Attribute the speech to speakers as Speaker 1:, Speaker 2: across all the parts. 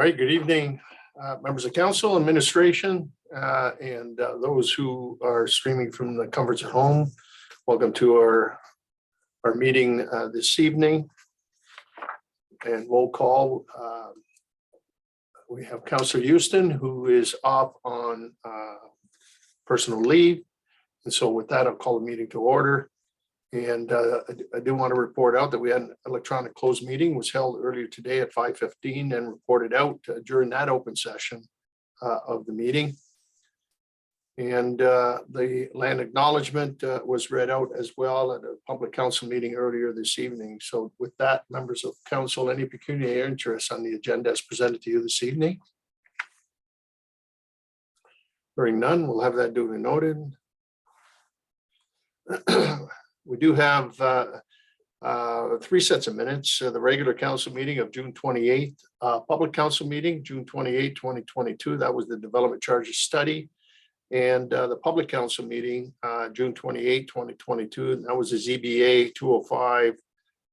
Speaker 1: All right, good evening, members of council, administration, and those who are streaming from the comforts of home. Welcome to our meeting this evening. And roll call. We have Councillor Houston, who is off on personal leave. And so with that, I'll call the meeting to order. And I do want to report out that we had an electronic closed meeting was held earlier today at 5:15 and reported out during that open session of the meeting. And the land acknowledgement was read out as well at a public council meeting earlier this evening. So with that, members of council, any pecuniary interest on the agenda as presented to you this evening? Hearing none, we'll have that duly noted. We do have 3 sets of minutes. The regular council meeting of June 28th, public council meeting, June 28, 2022. That was the development charges study. And the public council meeting, June 28, 2022. And that was the ZBA 205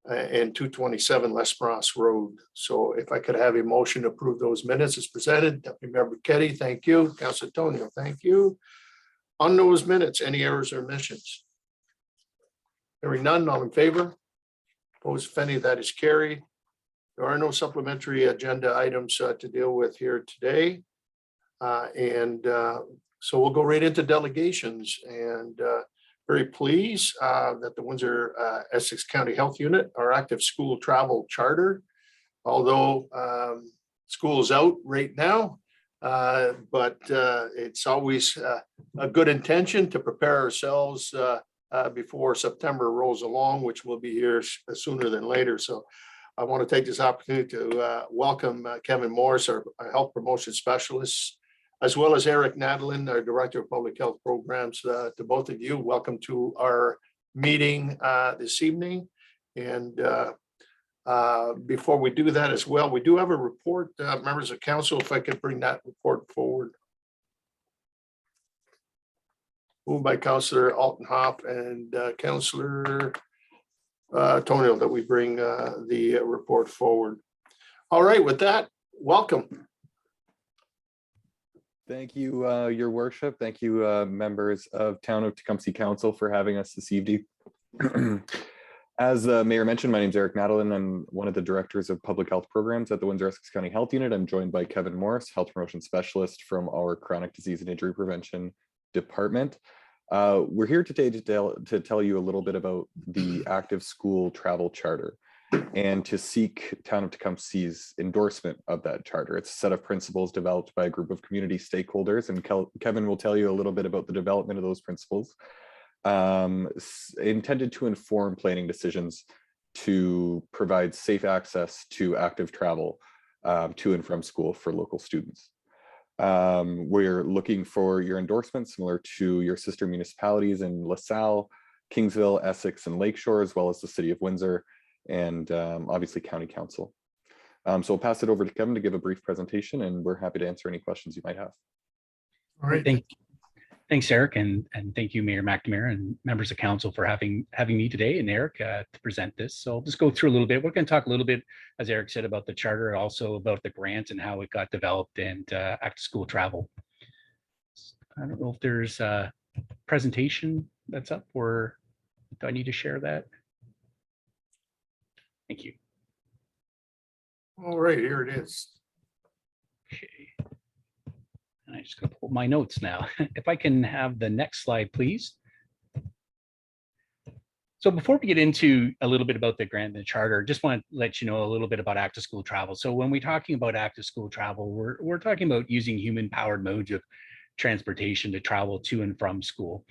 Speaker 1: and 227 Lesbros Road. So if I could have a motion to approve those minutes as presented. Deputy Member Keddy, thank you. Councilor Tonio, thank you. On those minutes, any errors or omissions? Hearing none, all in favor? Opposed, if any, that is carried. There are no supplementary agenda items to deal with here today. So we'll go right into delegations, and very pleased that the Windsor Essex County Health Unit, our active school travel charter, although school is out right now, but it's always a good intention to prepare ourselves before September rolls along, which will be here sooner than later. So I want to take this opportunity to welcome Kevin Morris, our health promotion specialist, as well as Eric Nadlin, our Director of Public Health Programs, to both of you. Welcome to our meeting this evening. And before we do that as well, we do have a report, members of council, if I could bring that report forward. Moved by Councillor Altenhoff and Councillor Tonio that we bring the report forward. All right, with that, welcome.
Speaker 2: Thank you, Your Worship. Thank you, members of Town of Tecumseh Council, for having us this evening. As the Mayor mentioned, my name is Eric Nadlin. I'm one of the Directors of Public Health Programs at the Windsor Essex County Health Unit. I'm joined by Kevin Morris, Health Promotion Specialist from our Chronic Disease and Injury Prevention Department. We're here today to tell you a little bit about the Active School Travel Charter and to seek Town of Tecumseh's endorsement of that charter. It's a set of principles developed by a group of community stakeholders, and Kevin will tell you a little bit about the development of those principles, intended to inform planning decisions to provide safe access to active travel to and from school for local students. We're looking for your endorsement, similar to your sister municipalities in LaSalle, Kingsville, Essex, and Lakeshore, as well as the City of Windsor, and obviously County Council. So I'll pass it over to Kevin to give a brief presentation, and we're happy to answer any questions you might have.
Speaker 1: All right.
Speaker 3: Thanks, Eric, and thank you, Mayor McNamara and members of council for having me today, and Eric to present this. So I'll just go through a little bit. We're going to talk a little bit, as Eric said, about the charter, also about the grant and how it got developed, and active school travel. I don't know if there's a presentation that's up, or do I need to share that? Thank you.
Speaker 1: All right, here it is.
Speaker 3: Okay. And I'm just going to pull my notes now. If I can have the next slide, please. So before we get into a little bit about the grant and the charter, just want to let you know a little bit about active school travel. So when we're talking about active school travel, we're talking about using human-powered modes of transportation to travel to and from school.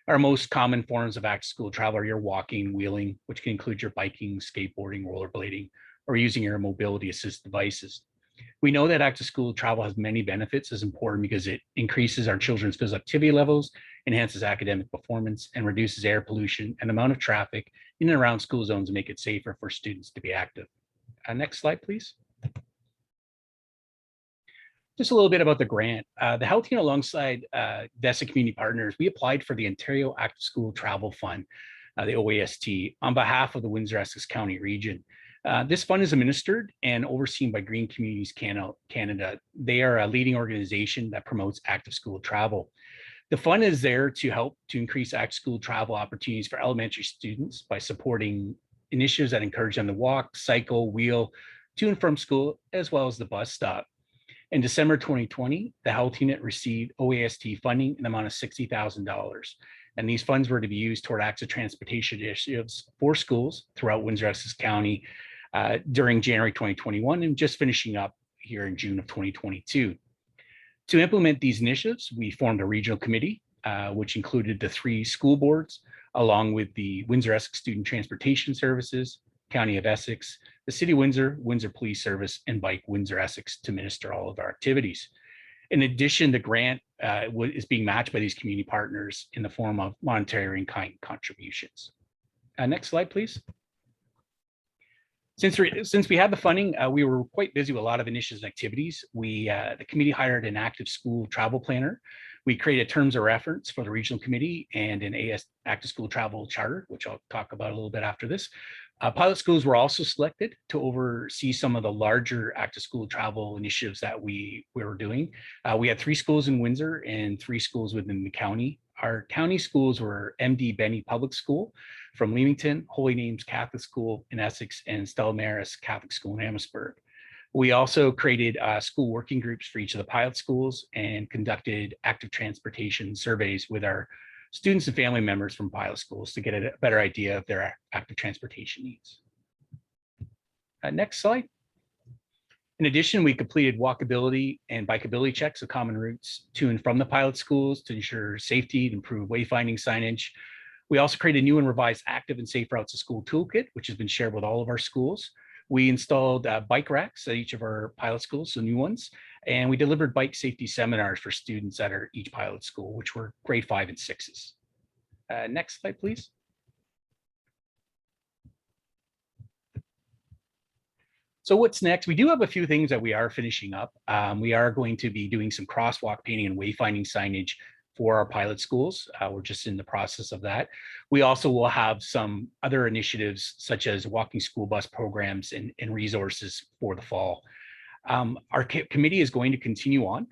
Speaker 3: Our most common forms of active school travel are your walking, wheeling, which can include your biking, skateboarding, rollerblading, or using your mobility assist devices. We know that active school travel has many benefits, is important because it increases our children's physical activity levels, enhances academic performance, and reduces air pollution and amount of traffic in and around school zones to make it safer for students to be active. Next slide, please. Just a little bit about the grant. The Health Unit, alongside VESA Community Partners, we applied for the Ontario Active School Travel Fund, the OAST, on behalf of the Windsor Essex County region. This fund is administered and overseen by Green Communities Canada. They are a leading organization that promotes active school travel. The fund is there to help to increase active school travel opportunities for elementary students by supporting initiatives that encourage them to walk, cycle, wheel to and from school, as well as the bus stop. In December 2020, the health unit received OAST funding in the amount of $60,000. And these funds were to be used toward active transportation initiatives for schools throughout Windsor-Essex County during January 2021 and just finishing up here in June of 2022. To implement these initiatives, we formed a regional committee, which included the 3 school boards, along with the Windsor-Essex Student Transportation Services, County of Essex, the City of Windsor, Windsor Police Service, and Bike Windsor-Essex to minister all of our activities. In addition, the grant is being matched by these community partners in the form of monetary and kind contributions. Next slide, please. Since we had the funding, we were quite busy with a lot of initiatives and activities. The committee hired an active school travel planner. We created terms of reference for the regional committee and an active school travel charter, which I'll talk about a little bit after this. Pilot schools were also selected to oversee some of the larger active school travel initiatives that we were doing. We had 3 schools in Windsor and 3 schools within the county. Our county schools were MD Benny Public School from Leamington, Holy Names Catholic School in Essex, and Stella Maris Catholic School in Amherstburg. We also created school working groups for each of the pilot schools and conducted active transportation surveys with our students and family members from pilot schools to get a better idea of their active transportation needs. Next slide. In addition, we completed walkability and bikeability checks of common routes to and from the pilot schools to ensure safety, to improve wayfinding signage. We also created a new and revised active and safe routes to school toolkit, which has been shared with all of our schools. We installed bike racks at each of our pilot schools, so new ones, and we delivered bike safety seminars for students at each pilot school, which were grade 5 and 6s. Next slide, please. So what's next? We do have a few things that we are finishing up. We are going to be doing some crosswalk painting and wayfinding signage for our pilot schools. We're just in the process of that. We also will have some other initiatives such as walking school bus programs and resources for the fall. Our committee is going to continue on,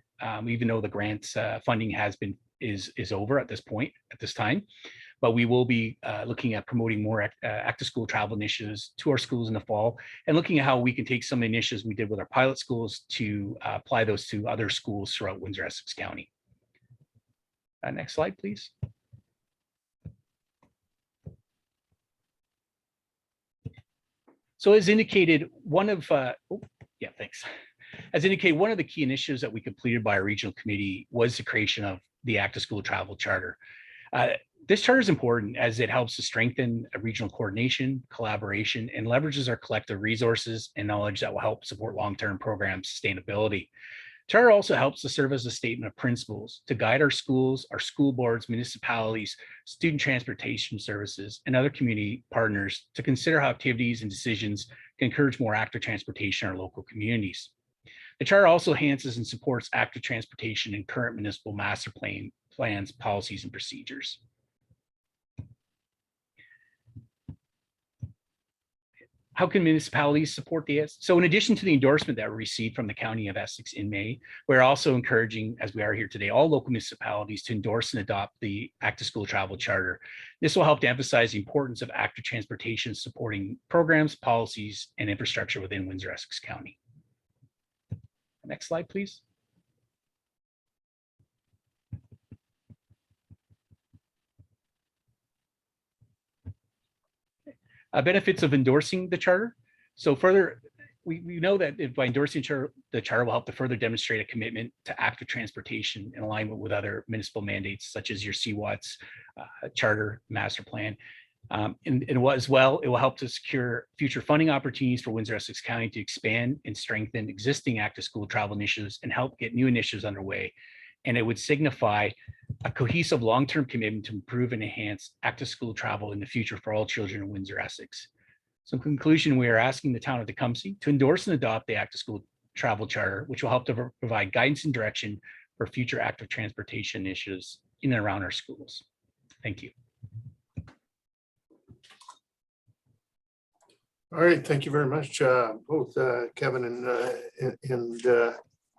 Speaker 3: even though the grants funding is over at this time. But we will be looking at promoting more active school travel initiatives to our schools in the fall and looking at how we can take some of the initiatives we did with our pilot schools to apply those to other schools throughout Windsor-Essex County. Next slide, please. So as indicated, As indicated, one of the key initiatives that we completed by our regional committee was the creation of the Active School Travel Charter. This charter is important as it helps to strengthen regional coordination, collaboration, and leverages our collective resources and knowledge that will help support long-term program sustainability. Charter also helps to serve as a statement of principles to guide our schools, our school boards, municipalities, student transportation services, and other community partners to consider how activities and decisions can encourage more active transportation in our local communities. The charter also enhances and supports active transportation in current municipal master plans, policies, and procedures. How can municipalities support the ES? So in addition to the endorsement that we received from the County of Essex in May, we're also encouraging, as we are here today, all local municipalities to endorse and adopt the Active School Travel Charter. This will help to emphasize the importance of active transportation supporting programs, policies, and infrastructure within Windsor-Essex County. Next slide, please. Benefits of endorsing the charter. So further, we know that by endorsing the charter will help to further demonstrate a commitment to active transportation in alignment with other municipal mandates, such as your CWATS charter master plan. And as well, it will help to secure future funding opportunities for Windsor-Essex County to expand and strengthen existing active school travel initiatives and help get new initiatives underway. And it would signify a cohesive long-term commitment to improve and enhance active school travel in the future for all children in Windsor-Essex. So in conclusion, we are asking the town of Tecumseh to endorse and adopt the Active School Travel Charter, which will help to provide guidance and direction for future active transportation initiatives in and around our schools. Thank you.
Speaker 1: All right, thank you very much, both Kevin and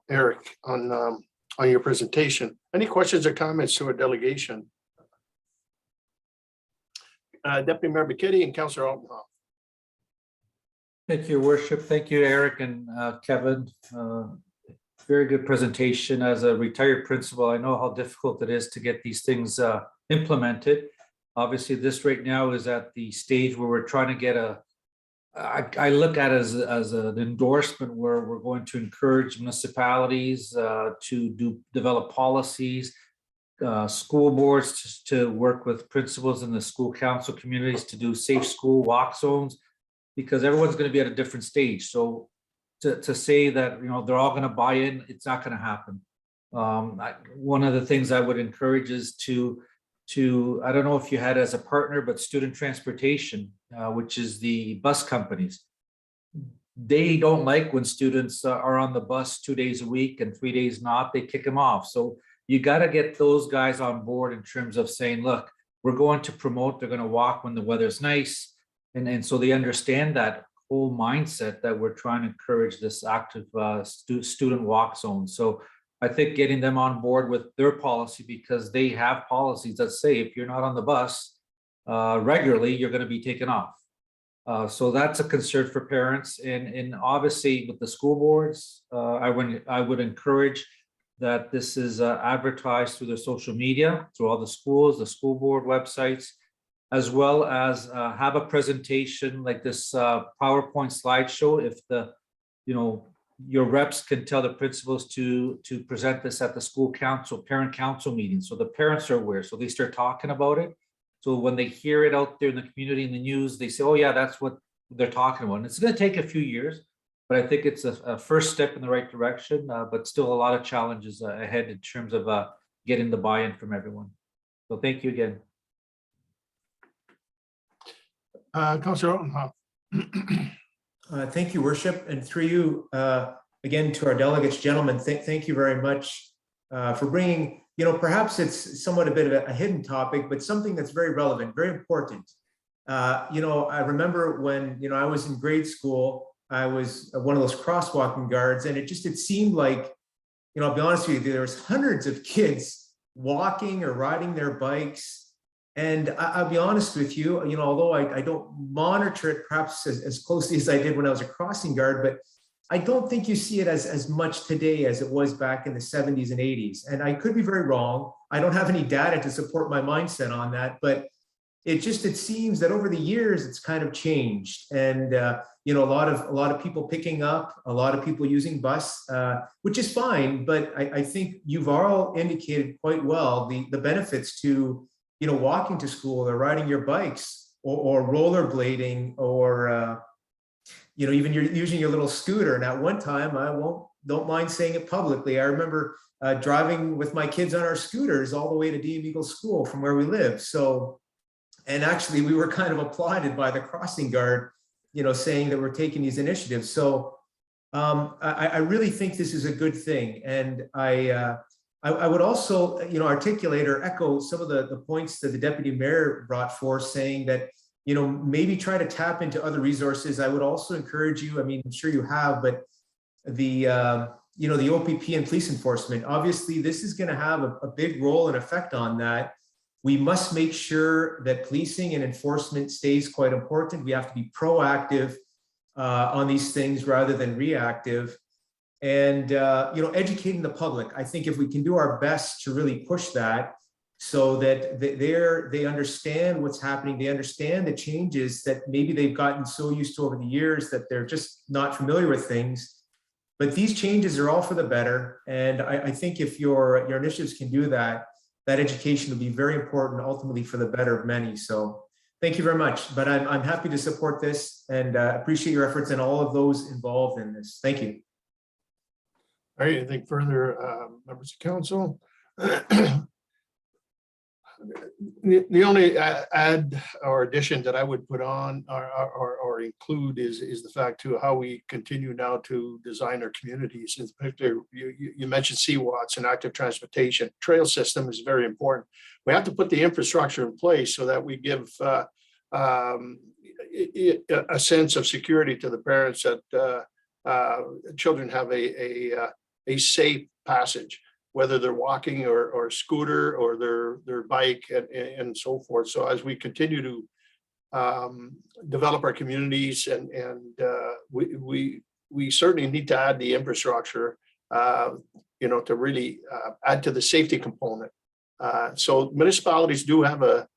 Speaker 1: Eric on your presentation. Any questions or comments to our delegation? Deputy Mayor McKitty and Councillor Altenhoff.
Speaker 4: Thank you, Your Worship. Thank you, Eric and Kevin. Very good presentation. As a retired principal, I know how difficult it is to get these things implemented. Obviously, this right now is at the stage where we're trying to get I look at it as an endorsement where we're going to encourage municipalities to develop policies, school boards to work with principals in the school council communities to do safe school walk zones, because everyone's going to be at a different stage. So to say that, you know, they're all going to buy in, it's not going to happen. One of the things I would encourage is to I don't know if you had as a partner, but student transportation, which is the bus companies. They don't like when students are on the bus 2 days a week and 3 days not, they kick them off. So you got to get those guys on board in terms of saying, look, we're going to promote, they're going to walk when the weather's nice. And so they understand that whole mindset that we're trying to encourage this active student walk zone. So I think getting them on board with their policy, because they have policies that say if you're not on the bus regularly, you're going to be taken off. So that's a concern for parents. And obviously with the school boards, I would encourage that this is advertised through their social media, through all the schools, the school board websites, as well as have a presentation like this PowerPoint slideshow. If your reps can tell the principals to present this at the school council, parent council meeting, so the parents are aware, so they start talking about it. So when they hear it out there in the community, in the news, they say, oh yeah, that's what they're talking about. And it's going to take a few years, but I think it's a first step in the right direction, but still a lot of challenges ahead in terms of getting the buy-in from everyone. So thank you again.
Speaker 1: Councillor Altenhoff.
Speaker 5: Thank you, Worship, and through you, again, to our delegates, gentlemen, thank you very much for bringing, perhaps it's somewhat a bit of a hidden topic, but something that's very relevant, very important. I remember when, I was in grade school, I was one of those crosswalking guards, and it seemed like, I'll be honest with you, there was hundreds of kids walking or riding their bikes. And I'll be honest with you, although I don't monitor it perhaps as closely as I did when I was a crossing guard, but I don't think you see it as much today as it was back in the 70s and 80s. And I could be very wrong. I don't have any data to support my mindset on that, but it seems that over the years, it's kind of changed. And, a lot of people picking up, a lot of people using bus, which is fine. But I think you've all indicated quite well the benefits to walking to school or riding your bikes or rollerblading or, even you're using your little scooter. And at one time, don't mind saying it publicly, I remember driving with my kids on our scooters all the way to DM Eagle School from where we live. So, and actually we were kind of applauded by the crossing guard, saying that we're taking these initiatives. So I really think this is a good thing. And I would also, articulate or echo some of the points that the deputy mayor brought forth, saying that, maybe try to tap into other resources. I would also encourage you, I'm sure you have, but the OPP and police enforcement, obviously this is going to have a big role and effect on that. We must make sure that policing and enforcement stays quite important. We have to be proactive on these things rather than reactive. And, educating the public. I think if we can do our best to really push that so that they understand what's happening, they understand the changes that maybe they've gotten so used to over the years that they're just not familiar with things. But these changes are all for the better. And I think if your initiatives can do that, that education will be very important ultimately for the better of many. So thank you very much. But I'm happy to support this and appreciate your efforts and all of those involved in this. Thank you.
Speaker 1: All right, anything further, members of council? The only add or addition that I would put on or include is the fact to how we continue now to design our communities. In particular, you mentioned CWATs and active transportation. Trail system is very important. We have to put the infrastructure in place so that we give a sense of security to the parents that children have a safe passage, whether they're walking or scooter or their bike and so forth. So as we continue to develop our communities and we certainly need to add the infrastructure, to really add to the safety component. So municipalities do have a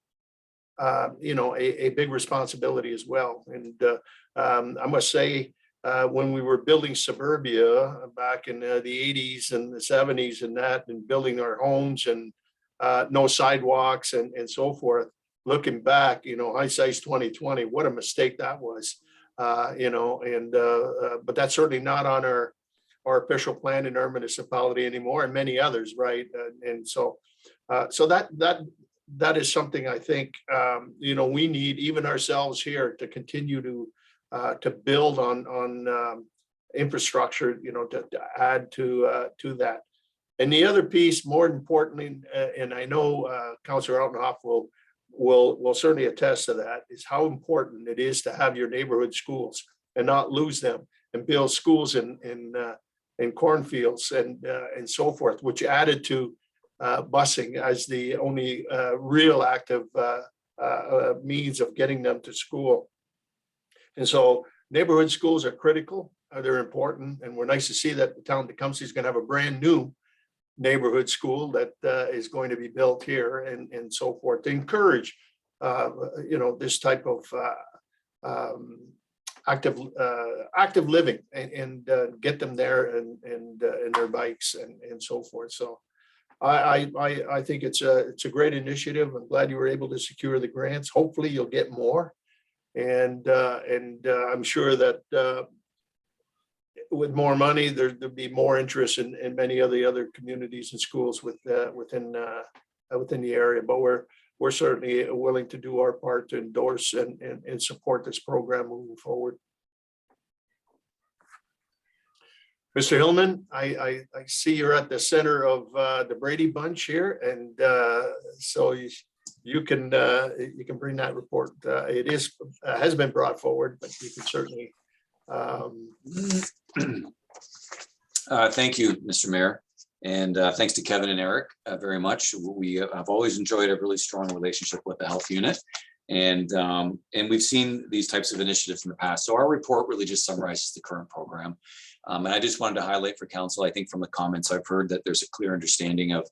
Speaker 1: big responsibility as well. And I must say, when we were building suburbia back in the 80s and the 70s and building our homes and no sidewalks and so forth, looking back, hindsight's 2020, what a mistake that was, but that's certainly not on our official plan in our municipality anymore, and many others, right? So that is something I think we need, even ourselves here, to continue to build on infrastructure, to add to that. And the other piece, more importantly, and I know Councillor Altenhoff will certainly attest to that, is how important it is to have your neighborhood schools and not lose them, and build schools in cornfields and so forth, which added to busing as the only real active means of getting them to school. And so neighborhood schools are critical, they're important, and we're nice to see that the town of Tecumseh is going to have a brand new neighborhood school that is going to be built here and so forth, to encourage this type of active living and get them there and their bikes and so forth. So I think it's a great initiative. I'm glad you were able to secure the grants. Hopefully you'll get more, and I'm sure that with more money, there'd be more interest in many of the other communities and schools within the area. But we're certainly willing to do our part to endorse and support this program moving forward. Mr. Hillman, I see you're at the center of the Brady Bunch here, and so you can bring that report. It has been brought forward, but you can certainly.
Speaker 6: Thank you, Mr. Mayor, and thanks to Kevin and Eric very much. We have always enjoyed a really strong relationship with the health unit, and we've seen these types of initiatives in the past. So our report really just summarizes the current program. And I just wanted to highlight for council, I think from the comments I've heard, that there's a clear understanding of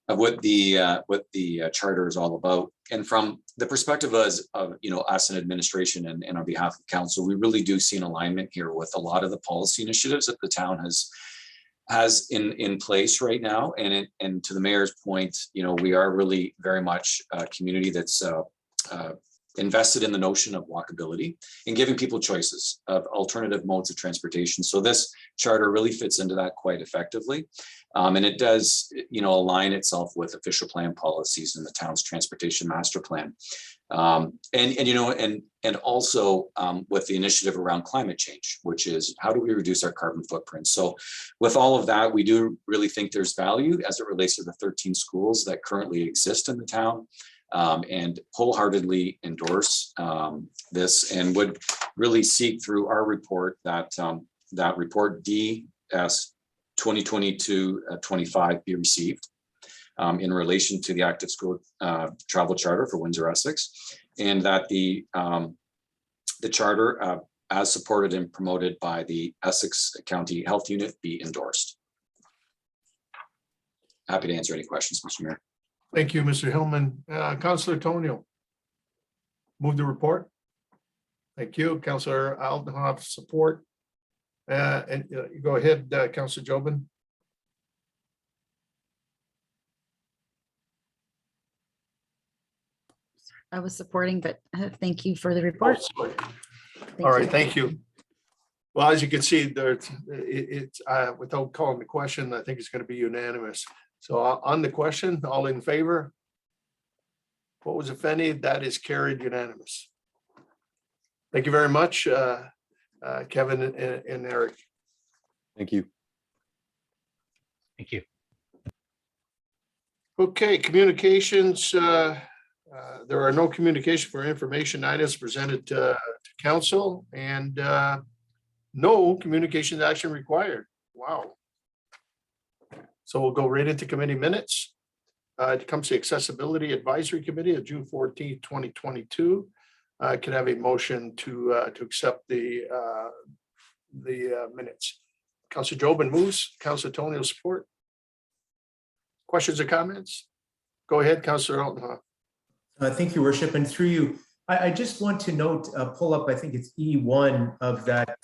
Speaker 6: what the charter is all about. And from the perspective of us in administration and on behalf of council, we really do see an alignment here with a lot of the policy initiatives that the town has in place right now. And to the mayor's point, we are really very much a community that's invested in the notion of walkability and giving people choices of alternative modes of transportation. So this charter really fits into that quite effectively. And it does, align itself with official plan policies in the town's transportation master plan. And also with the initiative around climate change, which is how do we reduce our carbon footprint? So with all of that, we do really think there's value as it relates to the 13 schools that currently exist in the town. And wholeheartedly endorse this, and would really seek through our report that report DS 2022-25 be received in relation to the active school travel charter for Windsor Essex, and that the charter as supported and promoted by the Essex County Health Unit be endorsed. Happy to answer any questions, Mr. Mayor.
Speaker 1: Thank you, Mr. Hillman. Councillor Tonio, move the report. Thank you, Councillor Aldenhoff, support. And go ahead, Councillor Jobin.
Speaker 7: I was supporting, but thank you for the report.
Speaker 1: Oh, all right, thank you. Well, as you can see, it's without calling the question, I think it's going to be unanimous. So on the question, all in favor? Opposed, if any? That is carried unanimous. Thank you very much, Kevin and Eric.
Speaker 2: Thank you.
Speaker 3: Thank you.
Speaker 1: Okay, communications. There are no communication for information items presented to council and no communication action required. Wow. So we'll go right into committee minutes. It comes to Accessibility Advisory Committee of June 14th, 2022. Can I have a motion to accept the minutes? Councilor Jobin moves, Councilor Tony will support. Questions or comments? Go ahead, Councilor Altenhoff.
Speaker 5: Thank you, Worship. And through you, I just want to note, pull up, I think it's E1 of that,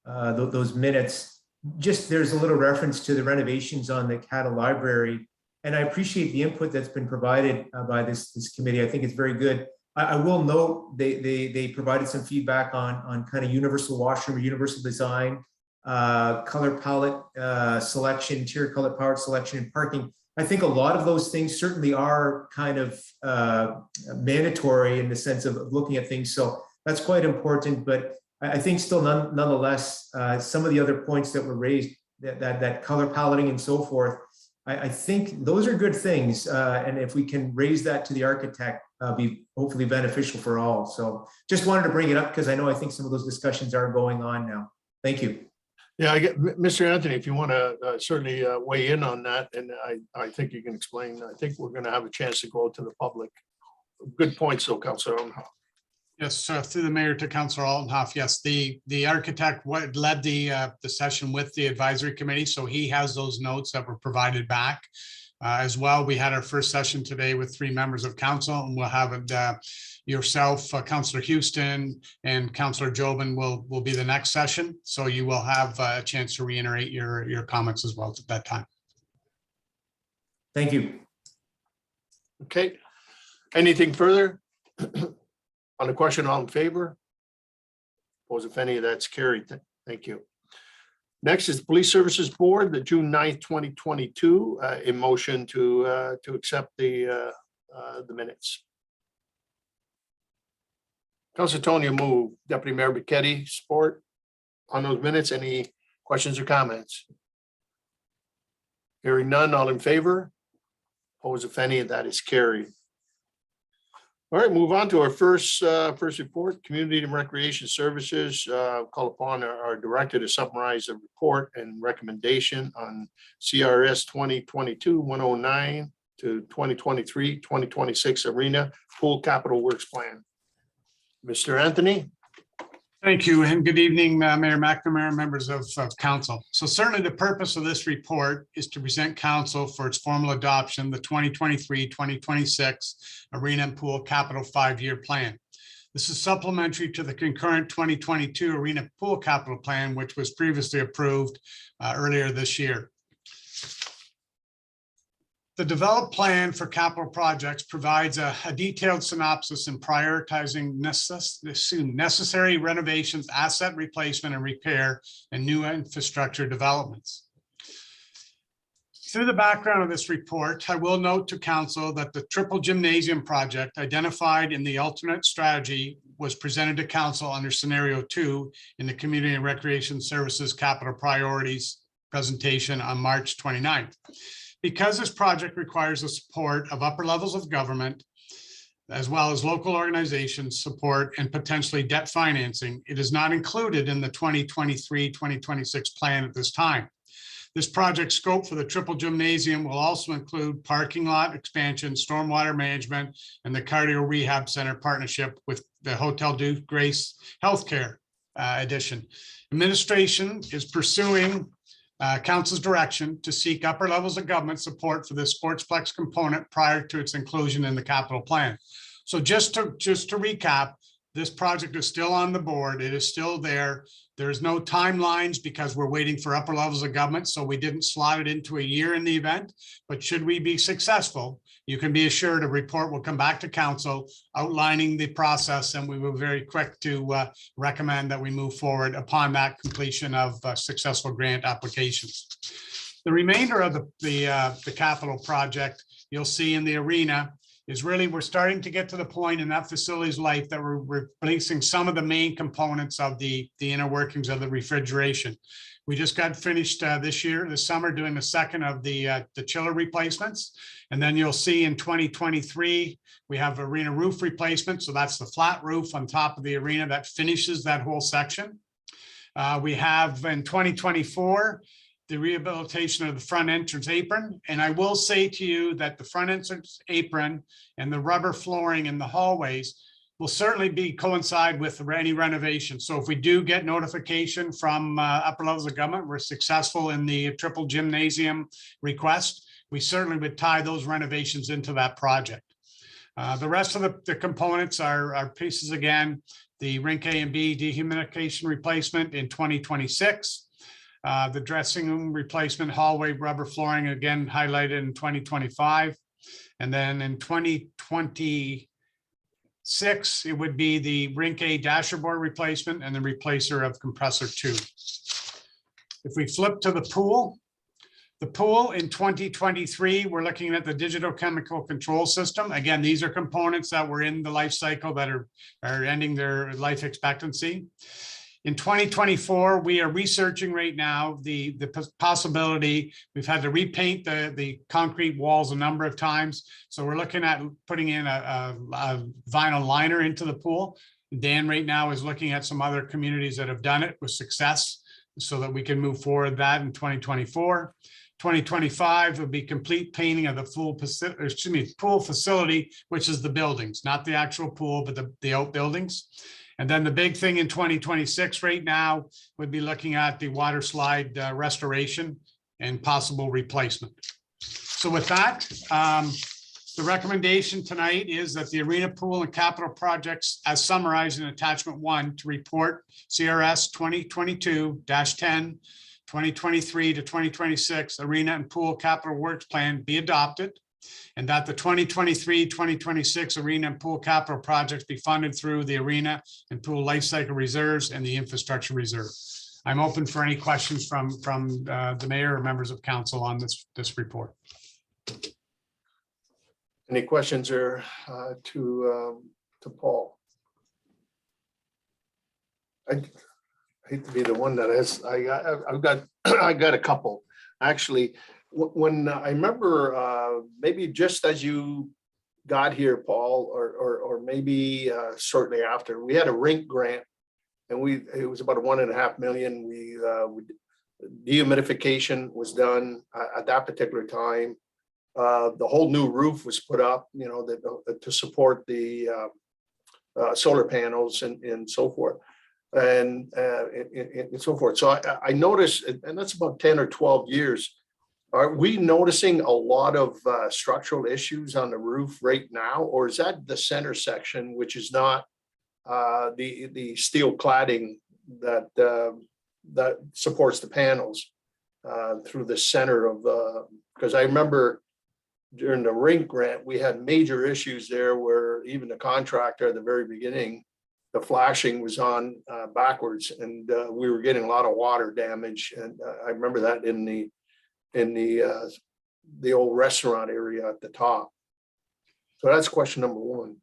Speaker 5: those minutes. Just there's a little reference to the renovations on the Cattle Library. And I appreciate the input that's been provided by this committee. I think it's very good. I will note they provided some feedback on kind of universal washroom or universal design, color palette selection, interior color palette selection, and parking. I think a lot of those things certainly are kind of mandatory in the sense of looking at things. So that's quite important. But I think still nonetheless, some of the other points that were raised, that color paletting and so forth, I think those are good things. And if we can raise that to the architect, be hopefully beneficial for all. So just wanted to bring it up because I think some of those discussions are going on now. Thank you.
Speaker 1: Yeah, I get Mr. Anthony, if you want to certainly weigh in on that, and I think you can explain. I think we're going to have a chance to go to the public. Good points, though, Councilor Altenhoff.
Speaker 8: Yes, through the mayor to Councilor Altenhoff. Yes, the architect led the session with the advisory committee, so he has those notes that were provided back. As well, we had our first session today with 3 members of council, and we'll have it, yourself, Councilor Houston, and Councilor Jobin will be the next session. So you will have a chance to reiterate your comments as well at that time.
Speaker 5: Thank you.
Speaker 1: Okay. Anything further? On the question, all in favor? Opposed, if any, that's carried. Thank you. Next is Police Services Board, the June 9th, 2022, a motion to accept the minutes. Councilor Tony move, Deputy Mayor Bichetti support on those minutes. Any questions or comments? Hearing none, all in favor? Opposed, if any, that is carried. All right, move on to our first report, Community and Recreation Services. Call upon our director to summarize the report and recommendation on CRS 2022-109 to 2023-2026 Arena Pool Capital Works Plan. Mr. Anthony.
Speaker 8: Thank you, and good evening, Mayor McNamara, members of council. So certainly the purpose of this report is to present council for its formal adoption, the 2023-2026 Arena and Pool Capital 5-Year Plan. This is supplementary to the concurrent 2022 Arena Pool Capital Plan, which was previously approved earlier this year. The developed plan for capital projects provides a detailed synopsis in prioritizing necessary renovations, asset replacement and repair, and new infrastructure developments. Through the background of this report, I will note to council that the triple gymnasium project identified in the alternate strategy was presented to council under scenario 2 in the Community and Recreation Services Capital Priorities presentation on March 29th. Because this project requires the support of upper levels of government, as well as local organizations support and potentially debt financing, it is not included in the 2023-2026 plan at this time. This project scope for the triple gymnasium will also include parking lot expansion, stormwater management, and the cardio rehab center partnership with the Hotel Duke Grace Healthcare addition. Administration is pursuing council's direction to seek upper levels of government support for the Sportsplex component prior to its inclusion in the capital plan. So just to recap, this project is still on the board. It is still there. There's no timelines because we're waiting for upper levels of government. So we didn't slot it into a year in the event, but should we be successful, you can be assured a report will come back to council outlining the process, and we will be very quick to recommend that we move forward upon that completion of successful grant applications. The remainder of the capital project you'll see in the arena is really we're starting to get to the point in that facility's life that we're replacing some of the main components of the inner workings of the refrigeration. We just got finished this summer, doing the second of the chiller replacements. And then you'll see in 2023, we have arena roof replacement. So that's the flat roof on top of the arena that finishes that whole section. We have in 2024, the rehabilitation of the front entrance apron. And I will say to you that the front entrance apron and the rubber flooring in the hallways will certainly coincide with any renovation. So if we do get notification from upper levels of government, we're successful in the triple gymnasium request, we certainly would tie those renovations into that project. The rest of the components are pieces again, the rink A and B dehumidification replacement in 2026. The dressing room replacement, hallway rubber flooring, again highlighted in 2025. And then in 2026, it would be the rink A dasher board replacement and the replacer of compressor 2. If we flip to the pool in 2023, we're looking at the digital chemical control system. Again, these are components that were in the life cycle that are ending their life expectancy. In 2024, we are researching right now the possibility. We've had to repaint the concrete walls a number of times. So we're looking at putting in a vinyl liner into the pool. Dan right now is looking at some other communities that have done it with success so that we can move forward that in 2024. 2025 will be complete painting of the pool facility, which is the buildings, not the actual pool, but the outbuildings. And then the big thing in 2026 right now would be looking at the water slide restoration and possible replacement. So with that, the recommendation tonight is that the arena pool and capital projects as summarized in attachment 1 to report CRS 2022-10, 2023 to 2026 arena and pool capital works plan be adopted, and that the 2023-2026 arena and pool capital projects be funded through the arena and pool life cycle reserves and the infrastructure reserve. I'm open for any questions from the mayor or members of council on this report.
Speaker 1: Any questions or to Paul? I hate to be the one that has, I've got I got a couple. Actually, when I remember maybe just as you got here, Paul, or maybe shortly after, we had a rink grant, and it was about $1.5 million. We dehumidification was done at that particular time. The whole new roof was put up, you know, to support the solar panels and so forth. And so forth. So I noticed, and that's about 10 or 12 years. Are we noticing a lot of structural issues on the roof right now, or is that the center section, which is not the steel cladding that supports the panels through the center of the? Because I remember during the rink grant, we had major issues there where even the contractor at the very beginning, the flashing was on backwards, and we were getting a lot of water damage. And I remember that in the old restaurant area at the top. So that's question number 1.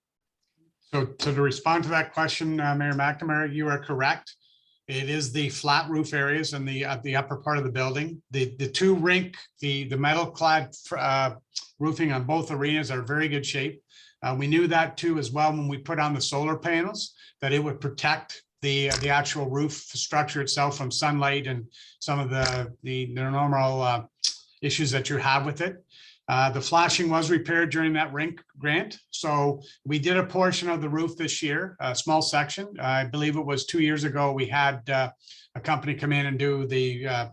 Speaker 8: So to respond to that question, Mayor McNamara, you are correct. It is the flat roof areas and the upper part of the building. The two rink, the metal clad roofing on both arenas are very good shape. We knew that too as well when we put on the solar panels, that it would protect the actual roof structure itself from sunlight and some of the normal issues that you have with it. The flashing was repaired during that rink grant. So we did a portion of the roof this year, a small section. I believe it was 2 years ago, we had a company come in and do the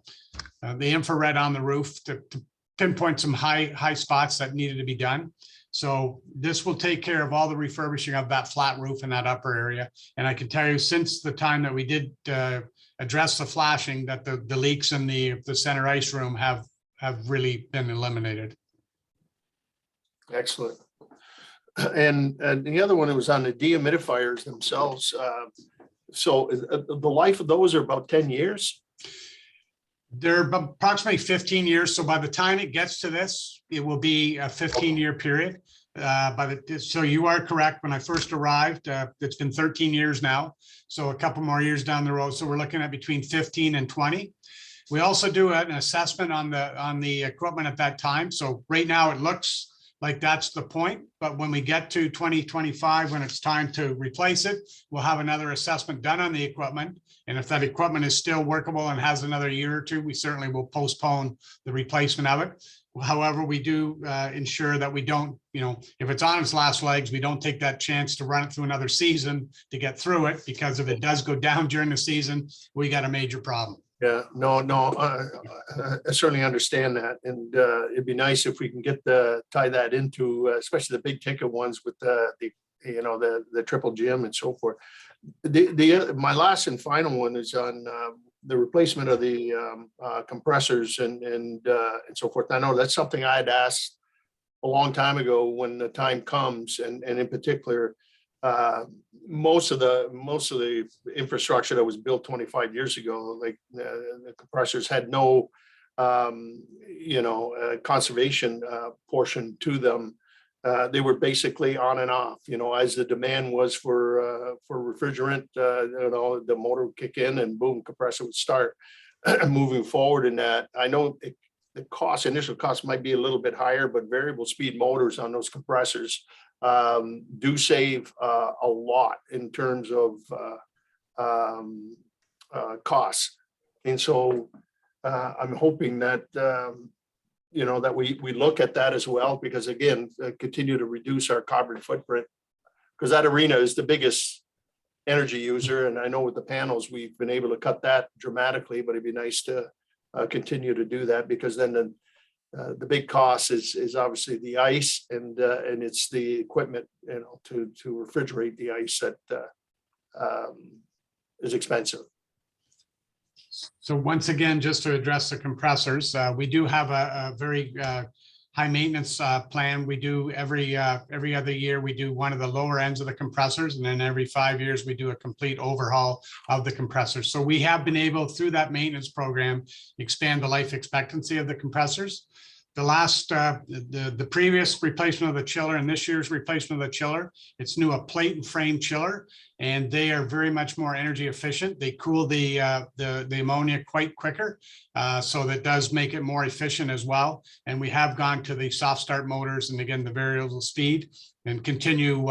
Speaker 8: infrared on the roof to pinpoint some high spots that needed to be done. So this will take care of all the refurbishing of that flat roof in that upper area. And I can tell you, since the time that we did address the flashing, that the leaks in the center ice room have really been eliminated.
Speaker 1: Excellent. And the other one, it was on the dehumidifiers themselves. So the life of those are about 10 years?
Speaker 8: They're approximately 15 years. So by the time it gets to this, it will be a 15-year period. So you are correct. When I first arrived, it's been 13 years now. So a couple more years down the road. So we're looking at between 15 and 20. We also do an assessment on the equipment at that time. So right now it looks like that's the point. But when we get to 2025, when it's time to replace it, we'll have another assessment done on the equipment. And if that equipment is still workable and has another year or two, we certainly will postpone the replacement of it. However, we do ensure that we don't, if it's on its last legs, we don't take that chance to run it through another season to get through it, because if it does go down during the season, we got a major problem.
Speaker 1: Yeah, no, I certainly understand that. And it'd be nice if we can tie that into, especially the big ticket ones with the triple gym and so forth. My last and final one is on the replacement of the compressors and so forth. I know that's something I had asked a long time ago when the time comes, and in particular, most of the infrastructure that was built 25 years ago, like the compressors had no conservation portion to them. They were basically on and off, as the demand was for refrigerant, the motor would kick in and boom, compressor would start. Moving forward in that, I know the initial cost might be a little bit higher, but variable speed motors on those compressors do save a lot in terms of costs. And so I'm hoping that that we look at that as well, because again, continue to reduce our carbon footprint, because that arena is the biggest energy user. And I know with the panels, we've been able to cut that dramatically, but it'd be nice to continue to do that, because then the big cost is obviously the ice and it's the equipment, to refrigerate the ice that is expensive.
Speaker 8: So once again, just to address the compressors, we do have a very high maintenance plan. We do every other year, we do one of the lower ends of the compressors, and then every 5 years we do a complete overhaul of the compressors. So we have been able, through that maintenance program, expand the life expectancy of the compressors. The previous replacement of the chiller and this year's replacement of the chiller, it's new, a plate and frame chiller, and they are very much more energy efficient. They cool the ammonia quite quicker, so that does make it more efficient as well. And we have gone to the soft start motors, and again, the variable speed, and continue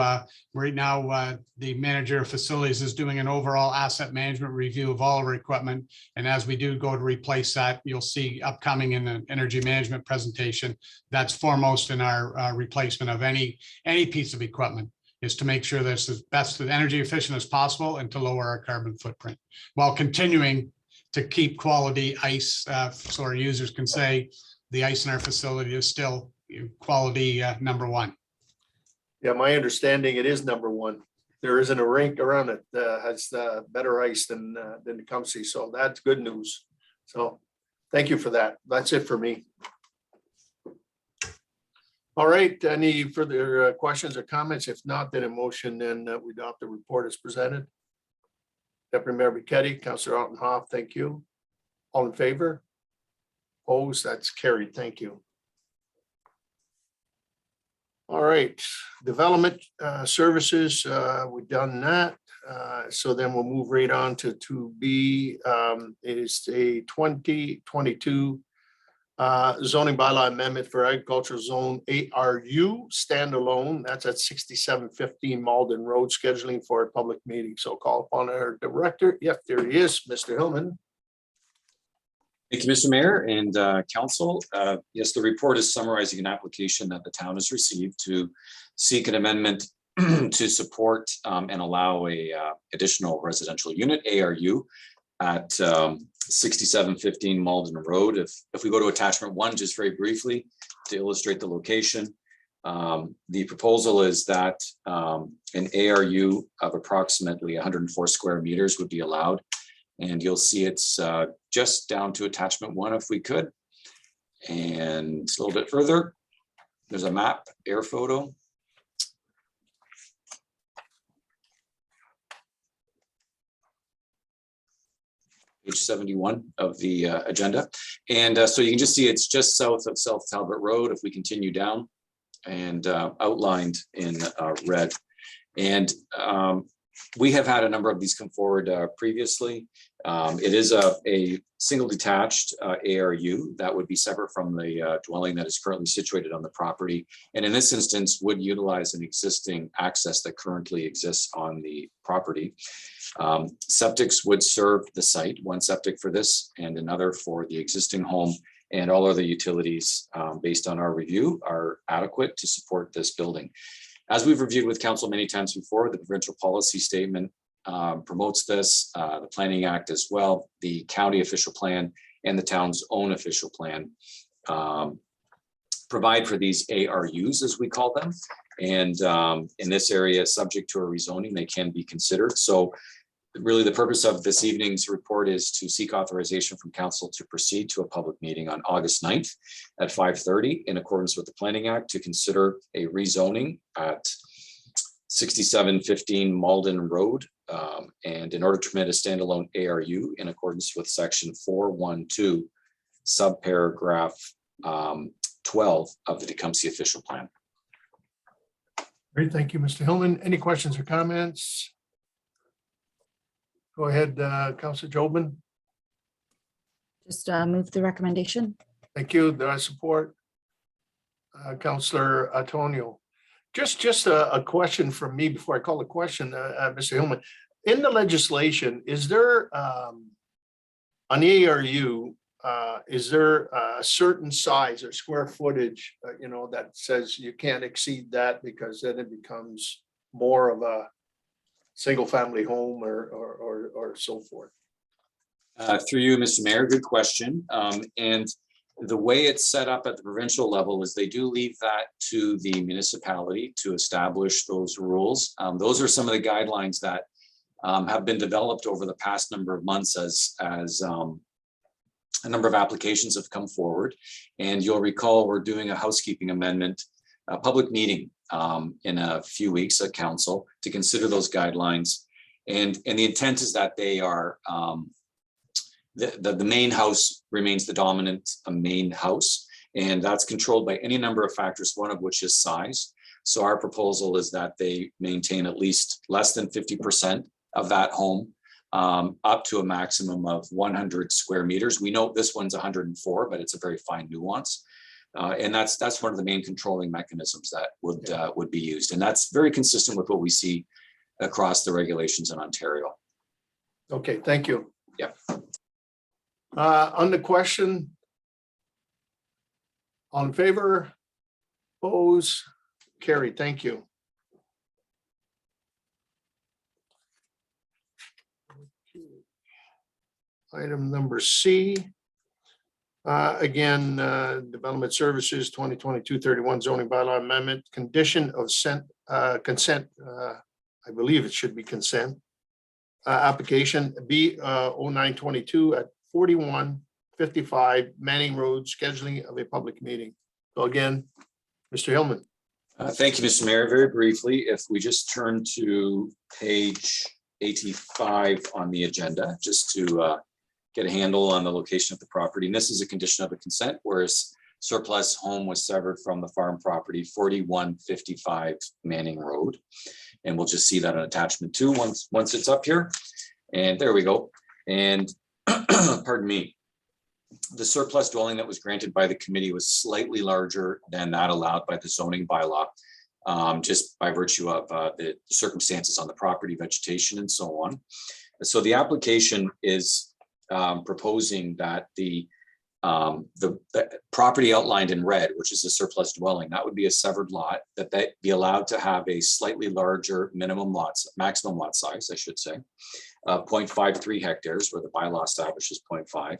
Speaker 8: right now. The manager of facilities is doing an overall asset management review of all of our equipment. And as we do go to replace that, you'll see upcoming in the energy management presentation, that's foremost in our replacement of any piece of equipment, is to make sure that's as best as energy efficient as possible and to lower our carbon footprint, while continuing to keep quality ice, so our users can say the ice in our facility is still quality #1.
Speaker 1: Yeah, my understanding, it is #1. There isn't a rink around it that has better ice than Tecumseh, so that's good news. So thank you for that. That's it for me. All right, any further questions or comments? If not, then a motion, then we adopt the report as presented. Deputy Mayor Buchetti, Councillor Altenhoff, thank you. All in favor? Opposed? That's carried. Thank you. All right, development services, we've done that. So then we'll move right on to 2B. Is a 2022 zoning bylaw amendment for agricultural zone ARU standalone. That's at 6715 Malden Road, scheduling for a public meeting. So call upon our director. Yep, there he is, Mr. Hillman.
Speaker 6: Thank you, Mr. Mayor and Council. Yes, the report is summarizing an application that the town has received to seek an amendment to support and allow a additional residential unit, ARU, at 6715 Malden Road. If we go to attachment 1, just very briefly to illustrate the location, the proposal is that an ARU of approximately 104 square meters would be allowed. And you'll see it's just down to attachment 1 if we could. And a little bit further, there's a map, air photo. Page 71 of the agenda. And so you can just see it's just south of South Talbot Road. If we continue down, and outlined in red. And we have had a number of these come forward previously. It is a single detached ARU that would be separate from the dwelling that is currently situated on the property. And in this instance would utilize an existing access that currently exists on the property. Septics would serve the site, one septic for this and another for the existing home, and all other utilities based on our review are adequate to support this building. As we've reviewed with council many times before, the provincial policy statement promotes this, the Planning Act as well, the county official plan and the town's own official plan provide for these ARUs, as we call them. And in this area, subject to a rezoning, they can be considered. So really the purpose of this evening's report is to seek authorization from council to proceed to a public meeting on August 9th at 5:30 in accordance with the Planning Act to consider a rezoning at 6715 Malden Road. And in order to permit a standalone ARU in accordance with section 412 subparagraph 12 of the Tecumseh official plan.
Speaker 1: Great, thank you, Mr. Hillman. Any questions or comments? Go ahead, Councilor Jobin.
Speaker 7: Just move the recommendation.
Speaker 1: Thank you. Do I support? Councilor Antonio. Just a question from me before I call the question, Mr. Hillman. In the legislation, is there an ARU? Is there a certain size or square footage, that says you can't exceed that because then it becomes more of a single family home or so forth?
Speaker 6: Through you, Mr. Mayor, good question. And the way it's set up at the provincial level is they do leave that to the municipality to establish those rules. Those are some of the guidelines that have been developed over the past number of months as a number of applications have come forward. And you'll recall we're doing a housekeeping amendment, a public meeting in a few weeks at council to consider those guidelines. And the intent is that they are, the main house remains the dominant main house, and that's controlled by any number of factors, one of which is size. So our proposal is that they maintain at least less than 50% of that home, up to a maximum of 100 square meters. We know this one's 104, but it's a very fine nuance. And that's one of the main controlling mechanisms that would be used. And that's very consistent with what we see across the regulations in Ontario.
Speaker 1: Okay, thank you.
Speaker 6: Yeah.
Speaker 1: On the question, all in favor, oppose, carried, thank you. Item number C. Again, Development Services 2022-31 zoning bylaw amendment, condition of consent. I believe it should be consent. Application B 0922 at 4155 Manning Road, scheduling of a public meeting. So again, Mr. Hillman.
Speaker 6: Thank you, Mr. Mayor. Very briefly, if we just turn to page 85 on the agenda, just to get a handle on the location of the property. And this is a condition of a consent, whereas surplus home was severed from the farm property, 4155 Manning Road. And we'll just see that on attachment 2 once it's up here. And there we go. And pardon me, the surplus dwelling that was granted by the committee was slightly larger than that allowed by the zoning bylaw, just by virtue of the circumstances on the property, vegetation, and so on. So the application is proposing that the property outlined in red, which is a surplus dwelling, that would be a severed lot, that be allowed to have a slightly larger maximum lot size, I should say, 0.53 hectares, where the bylaw establishes 0.5.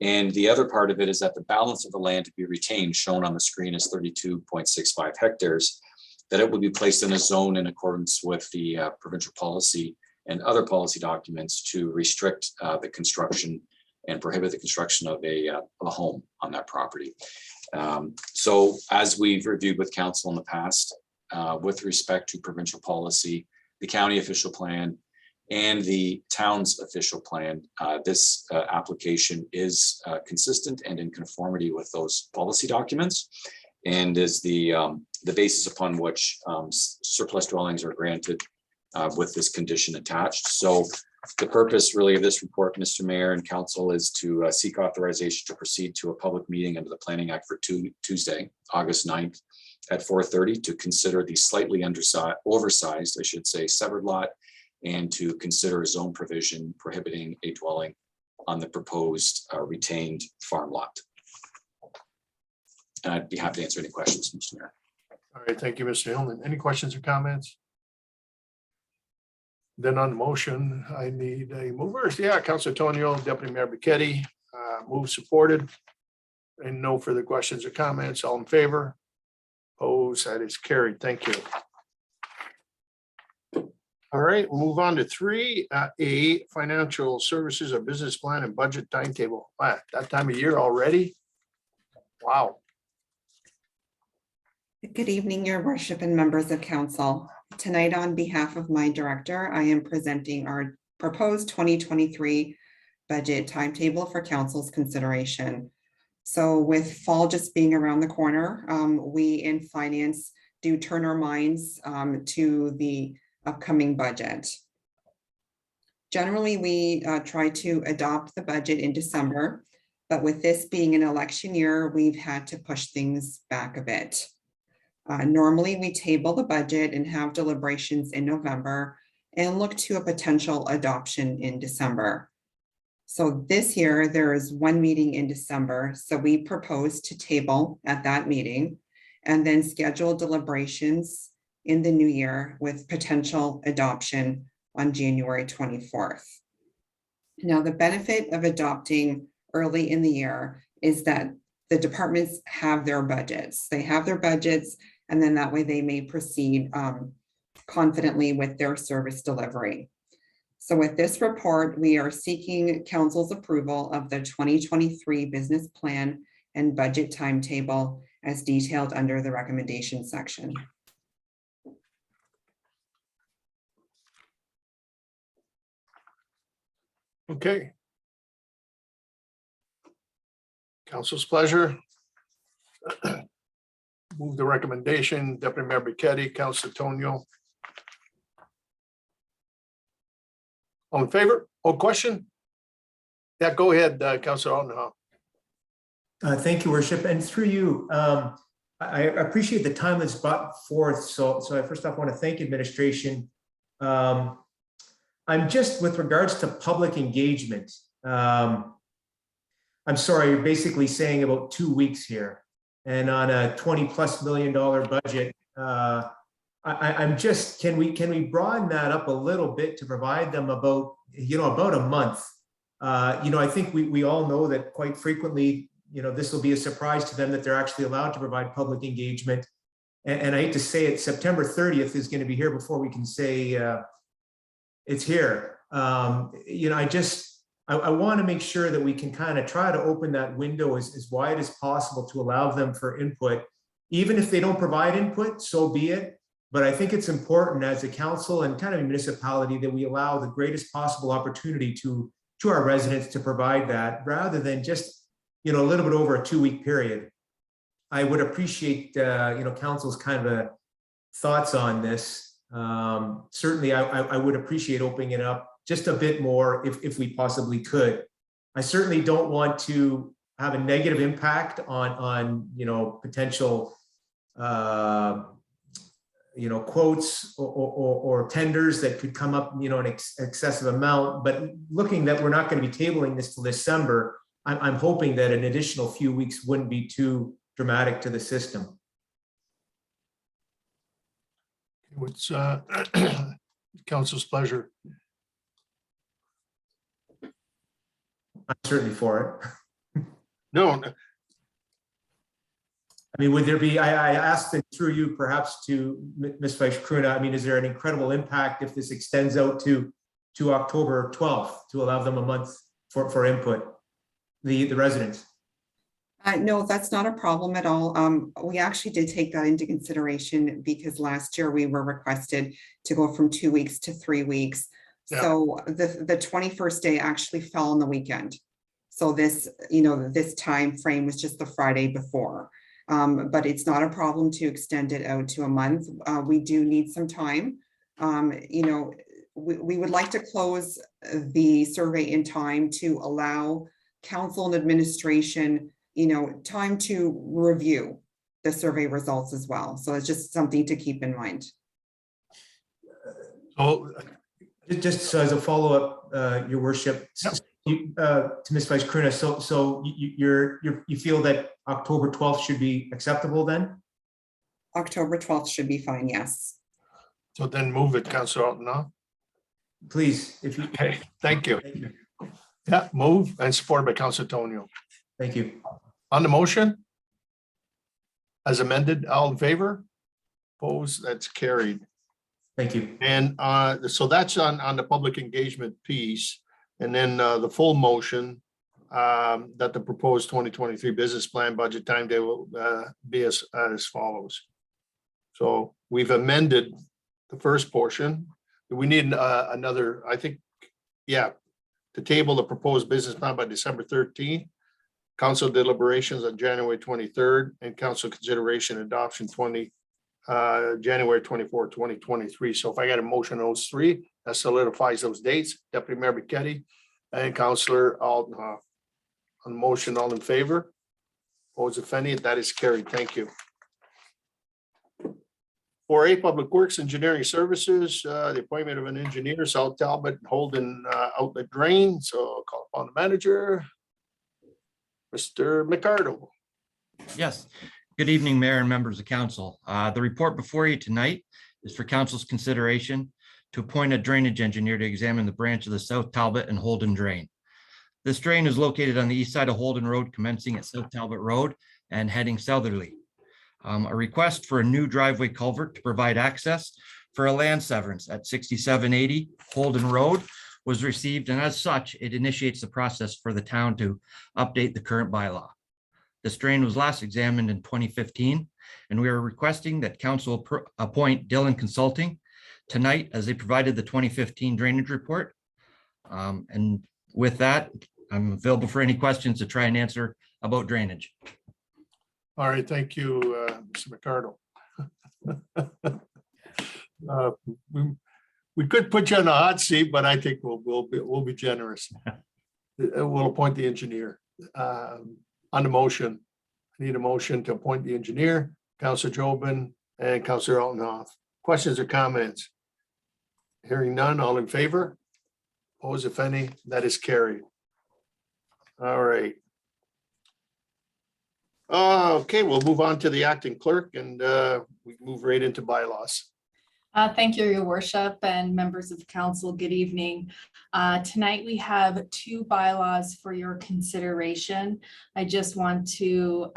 Speaker 6: And the other part of it is that the balance of the land to be retained, shown on the screen, is 32.65 hectares, that it would be placed in a zone in accordance with the provincial policy and other policy documents to restrict the construction and prohibit the construction of a home on that property. So as we've reviewed with council in the past, with respect to provincial policy, the county official plan, and the town's official plan, this application is consistent and in conformity with those policy documents. and is the basis upon which surplus dwellings are granted with this condition attached. So the purpose really of this report, Mr. Mayor and Council, is to seek authorization to proceed to a public meeting under the Planning Act for Tuesday, August 9th at 4:30 to consider the slightly oversized, I should say, severed lot, and to consider a zone provision prohibiting a dwelling on the proposed retained farm lot. And I'd be happy to answer any questions, Mr. Mayor.
Speaker 1: All right, thank you, Mr. Hillman. Any questions or comments? Then on the motion, I need a mover. Yeah, Councilor Tonio, Deputy Mayor Buchetti, move supported. And no further questions or comments. All in favor? Opposed, that is carried. Thank you. All right, we'll move on to 3A, financial services, a business plan and budget timetable. Wow, that time of year already? Wow.
Speaker 9: Good evening, Your Worship and members of council. Tonight, on behalf of my director, I am presenting our proposed 2023 budget timetable for council's consideration. So with fall just being around the corner, we in finance do turn our minds to the upcoming budget. Generally, we try to adopt the budget in December, but with this being an election year, we've had to push things back a bit. Normally, we table the budget and have deliberations in November and look to a potential adoption in December. So this year, there is one meeting in December, so we propose to table at that meeting and then schedule deliberations in the new year with potential adoption on January 24th. Now, the benefit of adopting early in the year is that the departments have their budgets. They have their budgets, and then that way they may proceed confidently with their service delivery. So with this report, we are seeking council's approval of the 2023 business plan and budget timetable as detailed under the recommendation section.
Speaker 1: Okay. Council's pleasure. Move the recommendation, Deputy Mayor Buchetti, Councilor Tonio. All in favor? Oh, question? Yeah, go ahead, Councilor Aldenhoff.
Speaker 5: Thank you, Worship, and through you, I appreciate the time that's brought forth. So I first off want to thank administration. I'm just with regards to public engagement. I'm sorry, you're basically saying about 2 weeks here, and on a $20+ million budget. I'm just, can we broaden that up a little bit to provide them about a month? I think we all know that quite frequently, this will be a surprise to them that they're actually allowed to provide public engagement. And I hate to say it, September 30th is going to be here before we can say it's here. I want to make sure that we can kind of try to open that window as wide as possible to allow them for input. Even if they don't provide input, so be it. But I think it's important as a council and kind of a municipality that we allow the greatest possible opportunity to our residents to provide that, rather than just, a little bit over a 2-week period. I would appreciate, council's kind of thoughts on this. Certainly, I would appreciate opening it up just a bit more if we possibly could. I certainly don't want to have a negative impact on potential quotes or tenders that could come up, an excessive amount. But looking that we're not going to be tabling this till December, I'm hoping that an additional few weeks wouldn't be too dramatic to the system.
Speaker 1: What's council's pleasure?
Speaker 5: I'm certainly for it.
Speaker 1: No.
Speaker 5: I mean, would there be, I asked it through you perhaps to Ms. Weiss-Kruna, I mean, is there an incredible impact if this extends out to October 12th to allow them a month for input, the residents?
Speaker 9: No, that's not a problem at all. We actually did take that into consideration because last year we were requested to go from 2 weeks to 3 weeks.
Speaker 1: Yeah.
Speaker 9: So the 21st day actually fell on the weekend. So this, this time frame was just the Friday before. But it's not a problem to extend it out to a month. We do need some time. You know, we would like to close the survey in time to allow council and administration, you know, time to review the survey results as well. So it's just something to keep in mind.
Speaker 1: So
Speaker 5: Just as a follow-up, your worship,
Speaker 1: Yep.
Speaker 5: to Ms. Vice Cruna, so you feel that October 12th should be acceptable then?
Speaker 9: October 12th should be fine, yes.
Speaker 1: so then move it, Councillor Alton.
Speaker 5: Please, if you.
Speaker 1: Okay, thank you.
Speaker 5: Thank you.
Speaker 1: Yeah, move and supported by Councillor Tonio.
Speaker 5: Thank you.
Speaker 1: On the motion? As amended, all in favor? Opposed, that's carried.
Speaker 5: Thank you.
Speaker 1: And so that's on the public engagement piece. And then the full motion that the proposed 2023 business plan budget timetable be as follows. So we've amended the first portion. We need another, I think, yeah, to table the proposed business plan by December 13th. Council deliberations on January 23rd and council consideration adoption January 24, 2023. So if I got a motion on those three, that solidifies those dates. Deputy Mayor Buchetti and Councillor Altenhoff. On the motion, all in favor? Opposed, if any, that is carried. Thank you. 4A Public Works Engineering Services, the appointment of an engineer, South Talbot Holden Outlet Drain. So I'll call upon the manager, Mr. McArdle.
Speaker 10: Yes. Good evening, Mayor and members of council. The report before you tonight is for council's consideration to appoint a drainage engineer to examine the branch of the South Talbot and Holden Drain. This drain is located on the east side of Holden Road, commencing at South Talbot Road and heading southerly. A request for a new driveway culvert to provide access for a land severance at 6780 Holden Road was received, and as such, it initiates the process for the town to update the current bylaw. This drain was last examined in 2015, and we are requesting that council appoint Dillon Consulting tonight as they provided the 2015 drainage report. And with that, I'm available for any questions to try and answer about drainage.
Speaker 1: All right, thank you, Mr. McArdle. We could put you on the hot seat, but I think we'll be generous. We'll appoint the engineer. On the motion, I need a motion to appoint the engineer, Councillor Jobin and Councillor Altenhoff. Questions or comments? Hearing none, all in favor? Opposed, if any, that is carried. All right. Okay, we'll move on to the acting clerk and we move right into bylaws.
Speaker 11: Thank you, Your Worship and members of council. Good evening. Tonight we have two bylaws for your consideration. I just want to,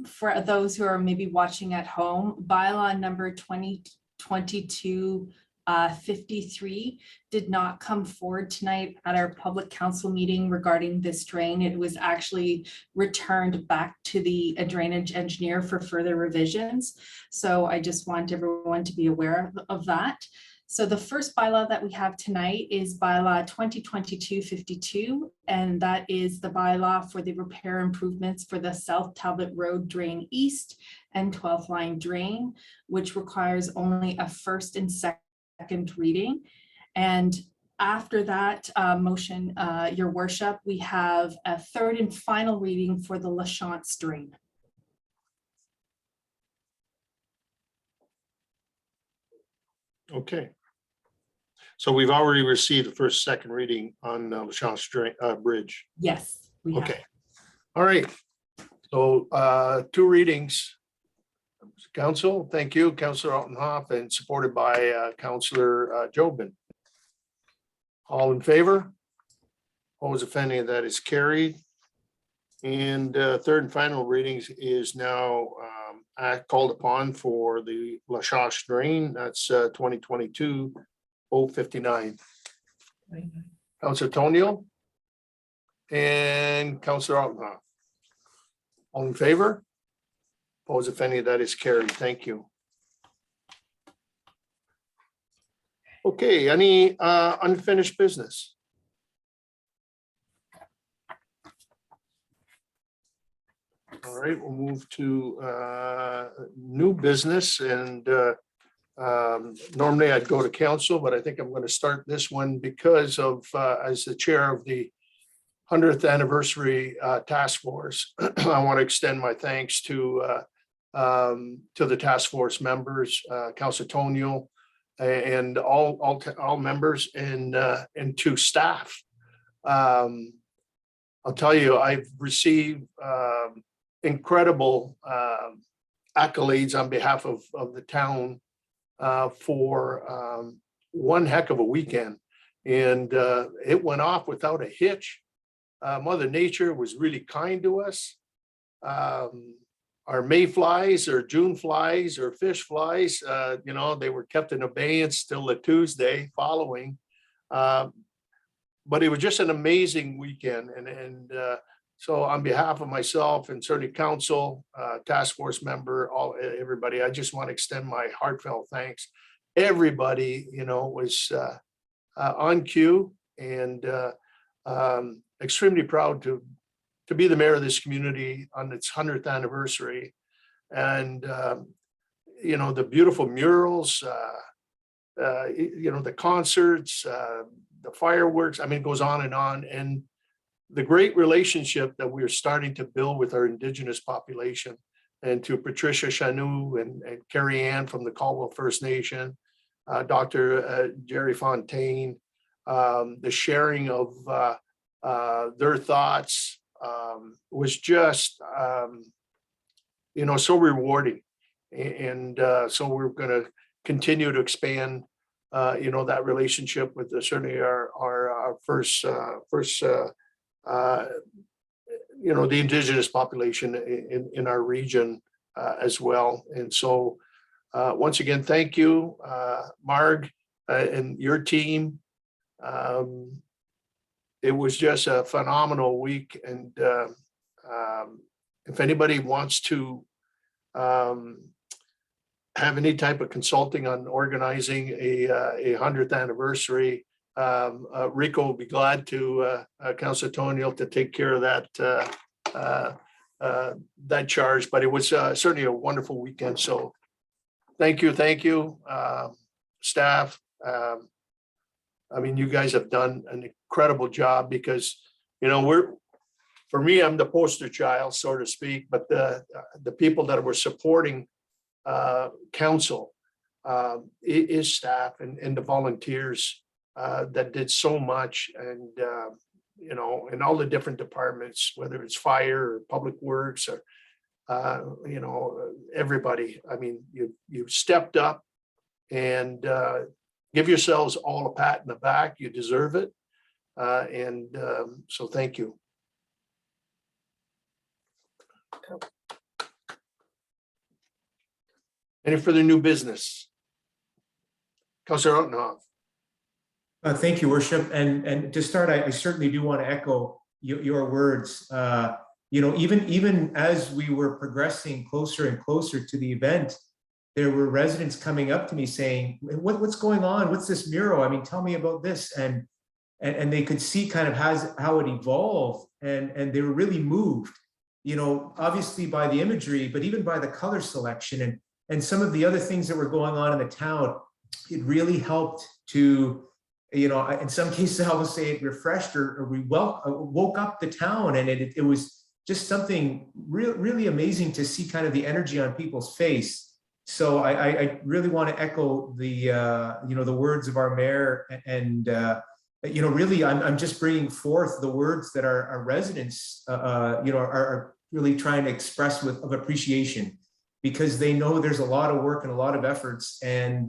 Speaker 11: for those who are maybe watching at home, bylaw number 2022 53 did not come forward tonight at our public council meeting regarding this drain. It was actually returned back to the drainage engineer for further revisions. So I just want everyone to be aware of that. So the first bylaw that we have tonight is bylaw 2022-52, and that is the bylaw for the repair improvements for the South Talbot Road Drain East and 12th Line Drain, which requires only a first and second reading. And after that motion, Your Worship, we have a third and final reading for the LaChance Drain.
Speaker 1: Okay. So we've already received the first, second reading on LaChance Drain Bridge.
Speaker 11: Yes, we have.
Speaker 1: Okay. All right. So two readings. Council, thank you, Councillor Altenhoff, and supported by Councillor Jobin. All in favor? Opposed, if any, that is carried. And third and final readings is now called upon for the LaChance Drain. That's 2022-059. Councillor Tonio and Councillor Altenhoff. All in favor? Opposed, if any, that is carried. Thank you. Okay, any unfinished business? All right, we'll move to new business, and normally I'd go to council, but I think I'm going to start this one because of as the chair of the 100th anniversary task force. I want to extend my thanks to the task force members, Councilor Tonio, and all members, and to staff. I'll tell you, I've received incredible accolades on behalf of the town for one heck of a weekend. And it went off without a hitch. Mother Nature was really kind to us. Our mayflies or June flies or fish flies, they were kept in abeyance till the Tuesday following. But it was just an amazing weekend. And so on behalf of myself and certainly council, task force member, everybody, I just want to extend my heartfelt thanks. Everybody, was on cue, and extremely proud to be the mayor of this community on its 100th anniversary. And, the beautiful murals, the concerts, the fireworks, it goes on. And the great relationship that we're starting to build with our Indigenous population, and to Patricia Chanou and Carrie Ann from the Caldwell First Nation, Dr. Jerry Fontaine, the sharing of their thoughts was just, so rewarding. And so we're going to continue to expand that relationship with certainly our first the Indigenous population in our region as well. And so once again, thank you, Marg, and your team. It was just a phenomenal week. And if anybody wants to have any type of consulting on organizing a 100th anniversary, Rico will be glad to, Councilor Tonio, to take care of that charge. But it was certainly a wonderful weekend. So thank you, staff. You guys have done an incredible job, because for me, I'm the poster child, so to speak, but the people that were supporting council is staff and the volunteers that did so much, and in all the different departments, whether it's fire or public works or everybody. You stepped up, and give yourselves all a pat in the back. You deserve it, and so thank you. Any further new business? Councilor Ottenhoff.
Speaker 5: Thank you, Worship. And to start, I certainly do want to echo your words. Even as we were progressing closer and closer to the event, there were residents coming up to me saying, what's going on? What's this mural? Tell me about this. And they could see kind of how it evolved, and they were really moved, obviously by the imagery, but even by the color selection and some of the other things that were going on in the town. It really helped to, in some cases, I will say it refreshed or woke up the town. And it was just something really amazing to see kind of the energy on people's face. So I really want to echo the words of our mayor, and really I'm just bringing forth the words that our residents are really trying to express of appreciation, because they know there's a lot of work and a lot of efforts, and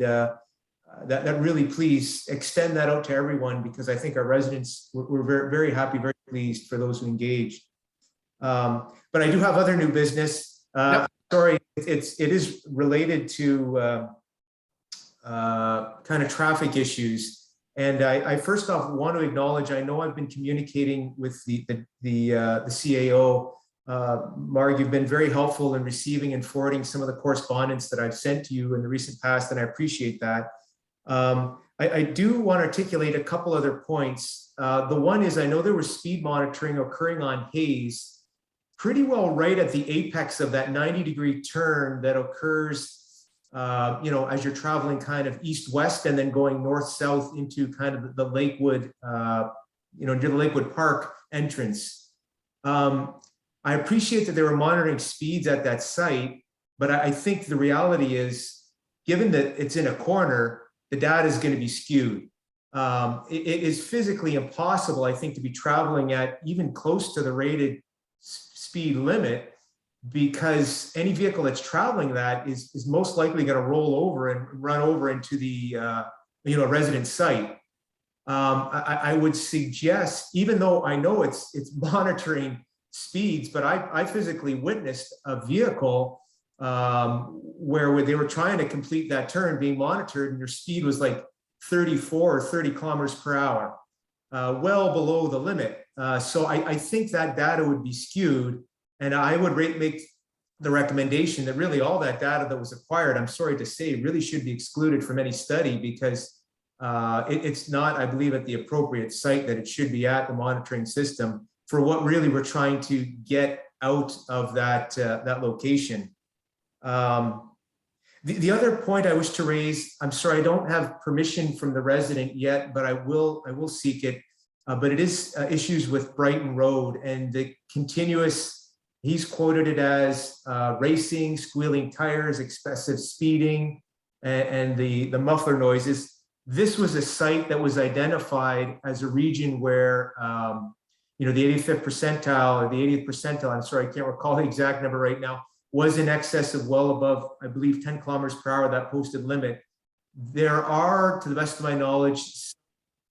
Speaker 5: that really, please extend that out to everyone, because I think our residents were very, very happy, very pleased for those who engaged. But I do have other new business.
Speaker 1: Yep.
Speaker 5: Sorry, it is related to kind of traffic issues. And I first off want to acknowledge, I know I've been communicating with the CAO. Marg, you've been very helpful in receiving and forwarding some of the correspondence that I've sent to you in the recent past, and I appreciate that. I do want to articulate a couple other points. The one is, I know there was speed monitoring occurring on Hayes pretty well right at the apex of that 90-degree turn that occurs as you're traveling kind of east-west and then going north-south into kind of the Lakewood, near the Lakewood Park entrance. I appreciate that they were monitoring speeds at that site, but I think the reality is, given that it's in a corner, the data is going to be skewed. It is physically impossible, I think, to be traveling at even close to the rated speed limit, because any vehicle that's traveling that is most likely going to roll over and run over into the resident site. I would suggest, even though I know it's monitoring speeds, but I physically witnessed a vehicle where they were trying to complete that turn being monitored, and your speed was like 34 or 30 kilometers per hour, well below the limit. So I think that data would be skewed, and I would make the recommendation that really all that data that was acquired, I'm sorry to say, really should be excluded from any study, because it's not, I believe, at the appropriate site that it should be at, the monitoring system, for what really we're trying to get out of that location. The other point I wish to raise, I'm sorry, I don't have permission from the resident yet, but I will seek it. But it is issues with Brighton Road and the continuous, he's quoted it as racing, squealing tires, excessive speeding, and the muffler noises. This was a site that was identified as a region where, the 85th percentile or the 80th percentile, I'm sorry, I can't recall the exact number right now, was in excess of well above, I believe, 10 kilometers per hour, that posted limit. There are, to the best of my knowledge,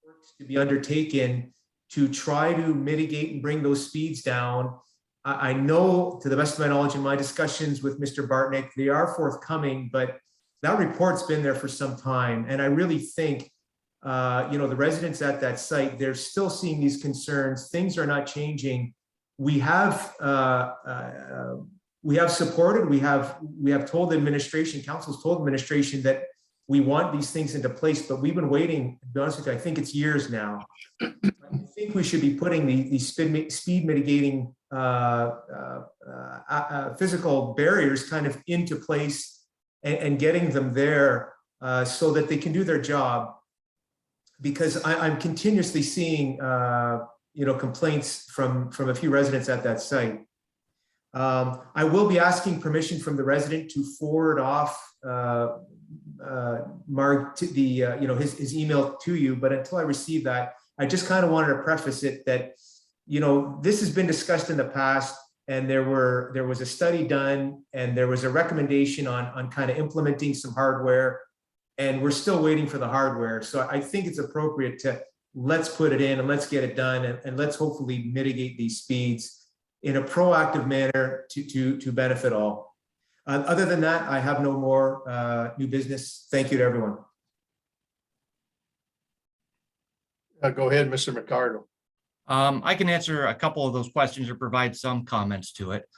Speaker 5: works to be undertaken to try to mitigate and bring those speeds down. I know, to the best of my knowledge, in my discussions with Mr. Bartnick, they are forthcoming, but that report's been there for some time. And I really think, the residents at that site, they're still seeing these concerns. Things are not changing. We have supported, we have told the administration, council's told administration that we want these things into place, but we've been waiting, to be honest with you, I think it's years now. I think we should be putting the speed mitigating physical barriers kind of into place and getting them there so that they can do their job. Because I'm continuously seeing, complaints from a few residents at that site. I will be asking permission from the resident to forward off Mark to the his email to you, but until I receive that, I just kind of wanted to preface it that this has been discussed in the past, and there was a study done, and there was a recommendation on kind of implementing some hardware, and we're still waiting for the hardware. So I think it's appropriate to let's put it in and let's get it done, and let's hopefully mitigate these speeds in a proactive manner to benefit all. Other than that, I have no more new business. Thank you to everyone.
Speaker 1: Go ahead, Mr. McCardle.
Speaker 10: I can answer a couple of those questions or provide some comments to it.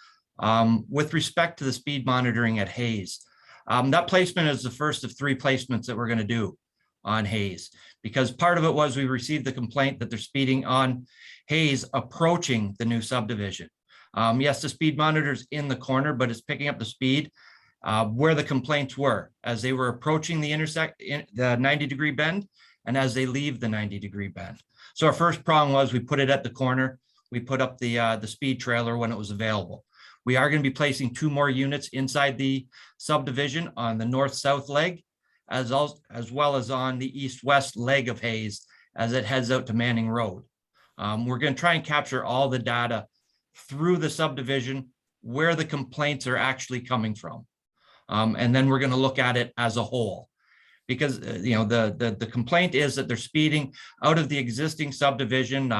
Speaker 10: With respect to the speed monitoring at Hayes, that placement is the first of 3 placements that we're going to do on Hayes, because part of it was we received the complaint that they're speeding on Hayes approaching the new subdivision. Yes, the speed monitor's in the corner, but it's picking up the speed where the complaints were as they were approaching the the 90-degree bend and as they leave the 90-degree bend. So our first prong was we put it at the corner. We put up the speed trailer when it was available. We are going to be placing 2 more units inside the subdivision on the north-south leg, as well as on the east-west leg of Hayes as it heads out to Manning Road. We're going to try and capture all the data through the subdivision where the complaints are actually coming from. And then we're going to look at it as a whole, because the complaint is that they're speeding out of the existing subdivision,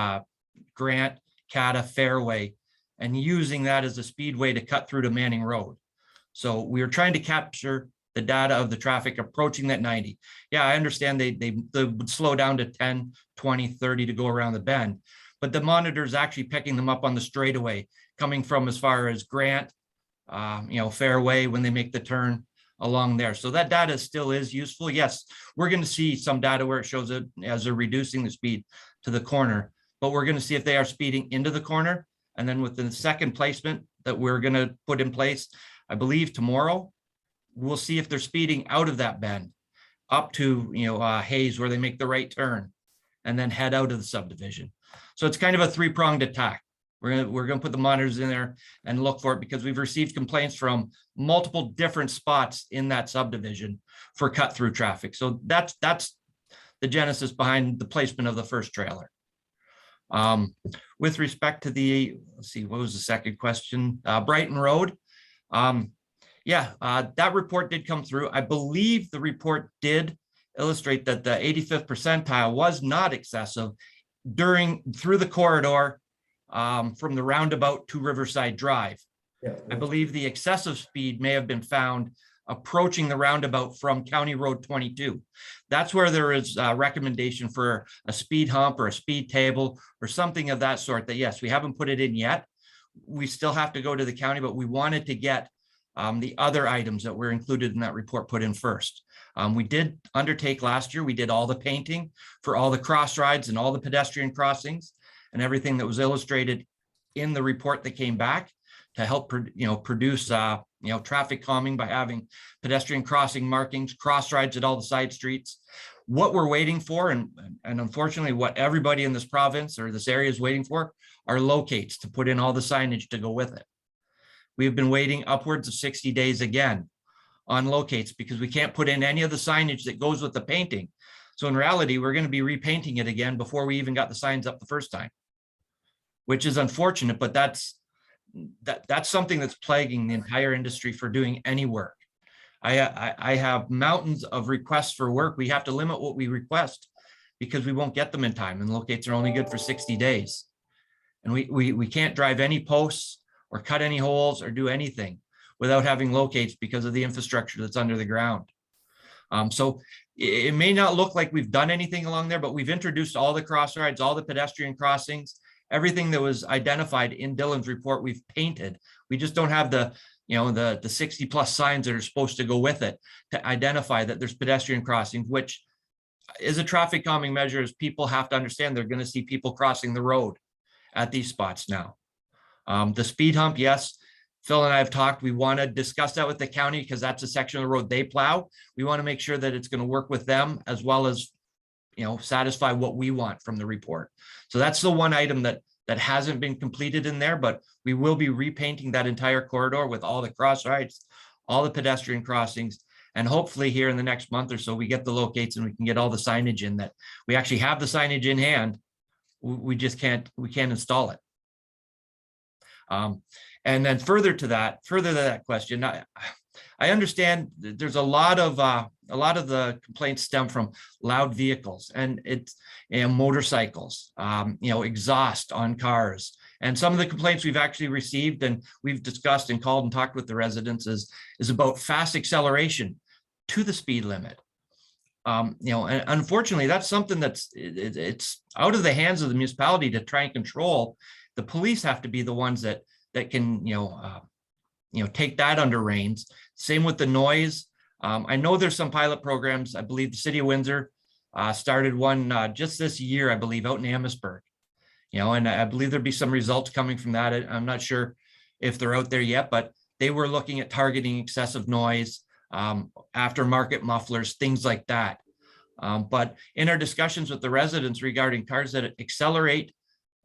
Speaker 10: Grant, Cata, Fairway, and using that as a speedway to cut through to Manning Road. So we are trying to capture the data of the traffic approaching that 90. Yeah, I understand they would slow down to 10, 20, 30 to go around the bend, but the monitor is actually picking them up on the straightaway coming from as far as Grant, Fairway when they make the turn along there. So that data still is useful. Yes, we're going to see some data where it shows it as they're reducing the speed to the corner, but we're going to see if they are speeding into the corner And then with the second placement that we're going to put in place, I believe tomorrow, we'll see if they're speeding out of that bend up to, Hayes, where they make the right turn and then head out of the subdivision. So it's kind of a three-pronged attack. We're going to put the monitors in there and look for it, because we've received complaints from multiple different spots in that subdivision for cut through traffic. So that's the genesis behind the placement of the first trailer. With respect to the, let's see, what was the second question? Brighton Road. That report did come through. I believe the report did illustrate that the 85th percentile was not excessive through the corridor from the roundabout to Riverside Drive.
Speaker 5: Yeah.
Speaker 10: I believe the excessive speed may have been found approaching the roundabout from County Road 22. That's where there is a recommendation for a speed hump or a speed table or something of that sort. That, yes, we haven't put it in yet. We still have to go to the county, but we wanted to get the other items that were included in that report put in first. We did undertake last year, we did all the painting for all the cross rides and all the pedestrian crossings and everything that was illustrated in the report that came back to help produce traffic calming by having pedestrian crossing markings, cross rides at all the side streets. What we're waiting for, and unfortunately what everybody in this province or this area is waiting for, are locates to put in all the signage to go with it. We've been waiting upwards of 60 days again on locates because we can't put in any of the signage that goes with the painting. So in reality, we're going to be repainting it again before we even got the signs up the first time, which is unfortunate, but that's something that's plaguing the entire industry for doing any work. I have mountains of requests for work. We have to limit what we request because we won't get them in time, and locates are only good for 60 days. And we can't drive any posts or cut any holes or do anything without having locates because of the infrastructure that's under the ground. So it may not look like we've done anything along there, but we've introduced all the cross rides, all the pedestrian crossings, everything that was identified in Dylan's report, we've painted. We just don't have the 60 plus signs that are supposed to go with it to identify that there's pedestrian crossings, which is a traffic calming measure, as people have to understand they're going to see people crossing the road at these spots now. The speed hump, yes, Phil and I have talked. We want to discuss that with the county because that's a section of the road they plow. We want to make sure that it's going to work with them as well as, satisfy what we want from the report. So that's the one item that hasn't been completed in there, but we will be repainting that entire corridor with all the cross rides, all the pedestrian crossings, and hopefully here in the next month or so, we get the locates and we can get all the signage in that we actually have the signage in hand. We just can't install it. And then further to that question, I understand that there's a lot of the complaints stem from loud vehicles and it's motorcycles, exhaust on cars. And some of the complaints we've actually received and we've discussed and called and talked with the residents is about fast acceleration to the speed limit. And unfortunately, that's something it's out of the hands of the municipality to try and control. The police have to be the ones that can, take that under reins. Same with the noise. I know there's some pilot programs. I believe the city of Windsor started one just this year, I believe, out in Amherstburg. And I believe there'd be some results coming from that. I'm not sure if they're out there yet, but they were looking at targeting excessive noise, aftermarket mufflers, things like that. But in our discussions with the residents regarding cars that accelerate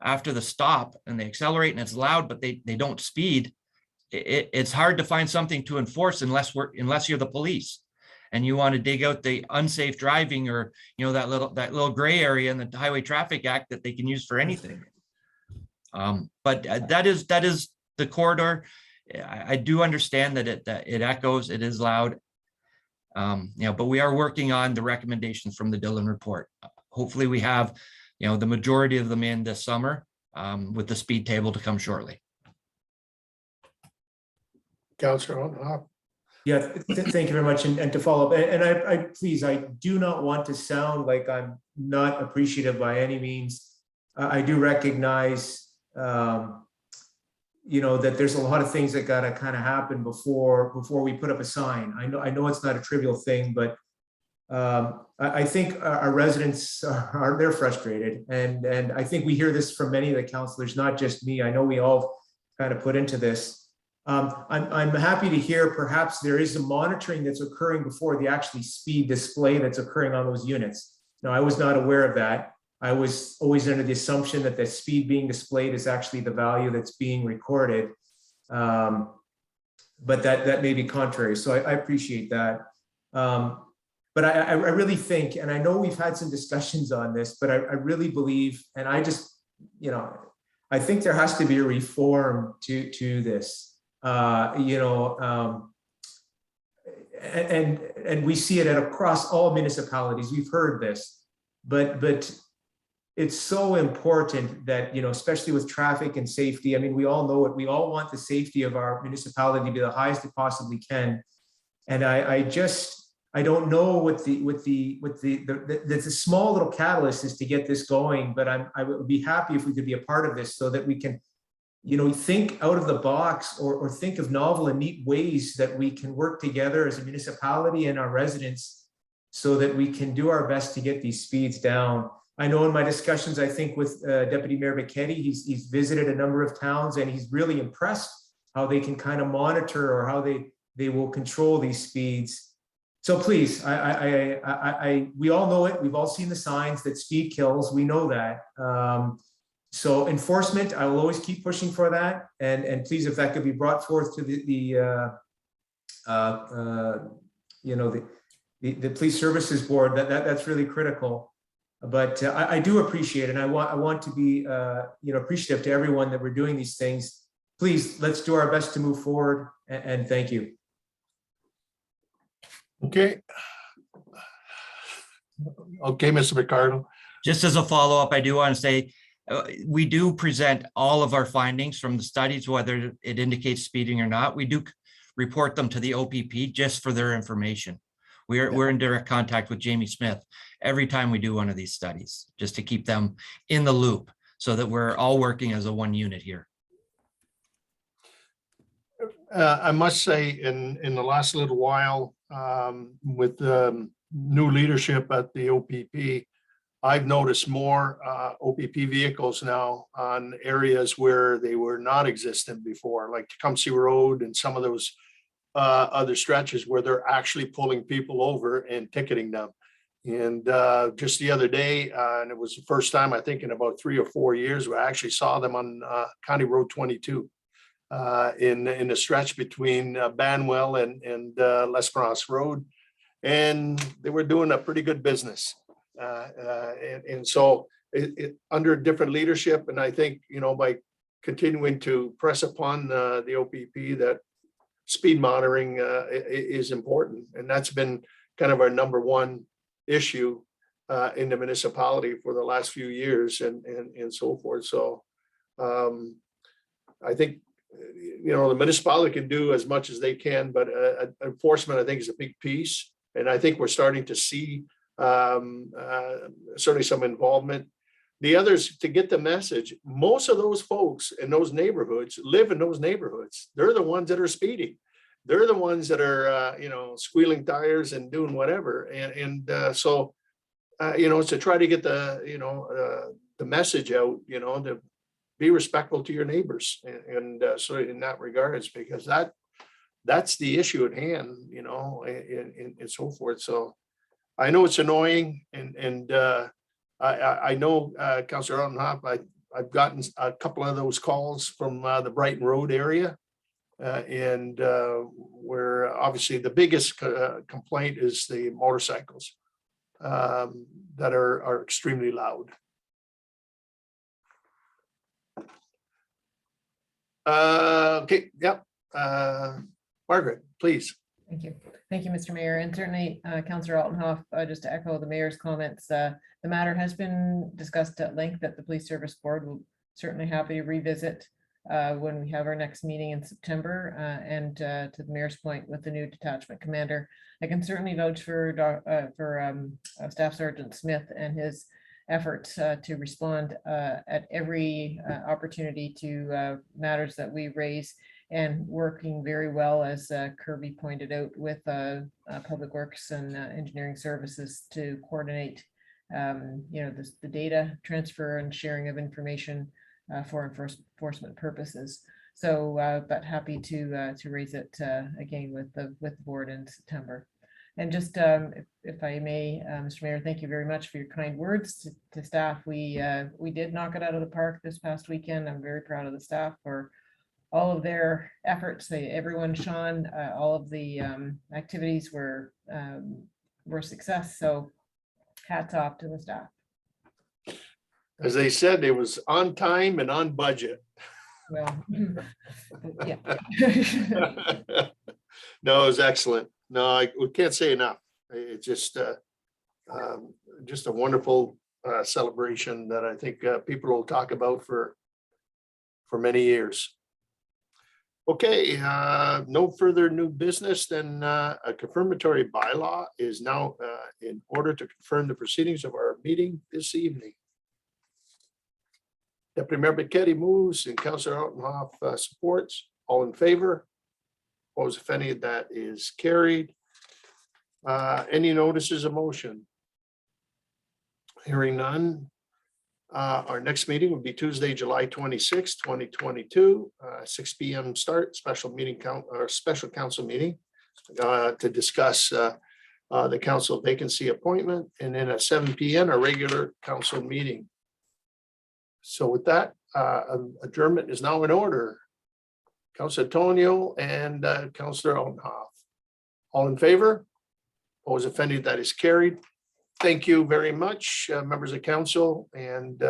Speaker 10: after the stop and they accelerate and it's loud, but they don't speed, it's hard to find something to enforce unless you're the police and you want to dig out the unsafe driving or, that little gray area in the Highway Traffic Act that they can use for anything. But that is the corridor. I do understand that it echoes, it is loud. But we are working on the recommendations from the Dillon report. Hopefully we have, the majority of them in this summer, with the speed table to come shortly.
Speaker 1: Councillor Hop.
Speaker 5: Yeah, thank you very much. And to follow up, and I do not want to sound like I'm not appreciative by any means. I do recognize, that there's a lot of things that got to kind of happen before we put up a sign. I know it's not a trivial thing, but I think our residents they're frustrated, and I think we hear this from many of the councilors, not just me. I know we all kind of put into this. I'm happy to hear perhaps there is some monitoring that's occurring before the actually speed display that's occurring on those units. Now, I was not aware of that. I was always under the assumption that the speed being displayed is actually the value that's being recorded. But that may be contrary. So I appreciate that. But I really think, and I know we've had some discussions on this, but I really believe, and I just, you know, I think there has to be a reform to this. And we see it across all municipalities. We've heard this, but it's so important that, you know, especially with traffic and safety. I mean, we all know it. We all want the safety of our municipality to be the highest it possibly can. And I don't know what the small little catalyst is to get this going, but I would be happy if we could be a part of this so that we can, you know, think out of the box or think of novel and neat ways that we can work together as a municipality and our residents so that we can do our best to get these speeds down. I know in my discussions, I think with Deputy Mayor McKetty, he's visited a number of towns and he's really impressed how they can kind of monitor or how they will control these speeds. So please, we all know it. We've all seen the signs that speed kills. We know that. So enforcement, I will always keep pushing for that. And please, if that could be brought forth to the Police Services Board, that's really critical. But I do appreciate it. And I want to be appreciative to everyone that we're doing these things. Please, let's do our best to move forward. And thank you.
Speaker 1: Okay. Okay, Mr. Ricardo.
Speaker 10: Just as a follow-up, I do want to say, we do present all of our findings from the studies, whether it indicates speeding or not. We do report them to the OPP just for their information. We're in direct contact with Jamie Smith every time we do one of these studies, just to keep them in the loop so that we're all working as a one unit here.
Speaker 1: I must say in the last little while, with the new leadership at the OPP, I've noticed more OPP vehicles now on areas where they were not existent before, like Tecumseh Road and some of those other stretches where they're actually pulling people over and ticketing them. And just the other day, and it was the first time I think in about 3 or 4 years, where I actually saw them on County Road 22 in the stretch between Banwell and L'Esperance Road. And they were doing a pretty good business. And so under different leadership, and I think, you know, by continuing to press upon the OPP that speed monitoring is important. And that's been kind of our number one issue in the municipality for the last few years and so forth. So I think, you know, the municipality can do as much as they can, but enforcement, I think, is a big piece. And I think we're starting to see certainly some involvement. The others, to get the message, most of those folks in those neighborhoods live in those neighborhoods. They're the ones that are speeding. They're the ones that are, squealing tires and doing whatever. And so, to try to get the message out, to be respectful to your neighbors. And so in that regards, because that's the issue at hand, and so forth. So I know it's annoying, and I know, Councillor Altenhoff, I've gotten a couple of those calls from the Brighton Road area, and where obviously the biggest complaint is the motorcycles that are extremely loud. Okay, yep. Margaret, please.
Speaker 12: Thank you. Thank you, Mr. Mayor. And certainly, Councillor Altenhoff, just to echo the mayor's comments, the matter has been discussed at length at the Police Service Board. We'll certainly happy to revisit when we have our next meeting in September. And to the mayor's point, with the new detachment commander, I can certainly vouch for Staff Sergeant Smith and his efforts to respond at every opportunity to matters that we raise and working very well, as Kirby pointed out, with Public Works and Engineering Services to coordinate, the data transfer and sharing of information for enforcement purposes. So, but happy to raise it again with the board in September. And just if I may, Mr. Mayor, thank you very much for your kind words to staff. We did knock it out of the park this past weekend. I'm very proud of the staff for all of their efforts. Everyone shone. All of the activities were success. So hats off to the staff.
Speaker 1: As they said, it was on time and on budget.
Speaker 12: Well, yeah.
Speaker 1: No, it was excellent. No, we can't say enough. It's just a wonderful celebration that I think people will talk about for many years. Okay, no further new business. Then a confirmatory bylaw is now in order to confirm the proceedings of our meeting this evening. Deputy Mayor Becchetti moves and Councillor Altenhoff supports. All in favor? Opposed, if any, that is carried. Any notices of motion? Hearing none. Our next meeting will be Tuesday, July 26, 2022, 6 p.m. start, special council meeting to discuss the council vacancy appointment, and then at 7 p.m. a regular council meeting. So with that, adjournment is now in order. Councillor Antonio and Councillor Altenhoff. All in favor? Opposed, if any, that is carried. Thank you very much, members of council, and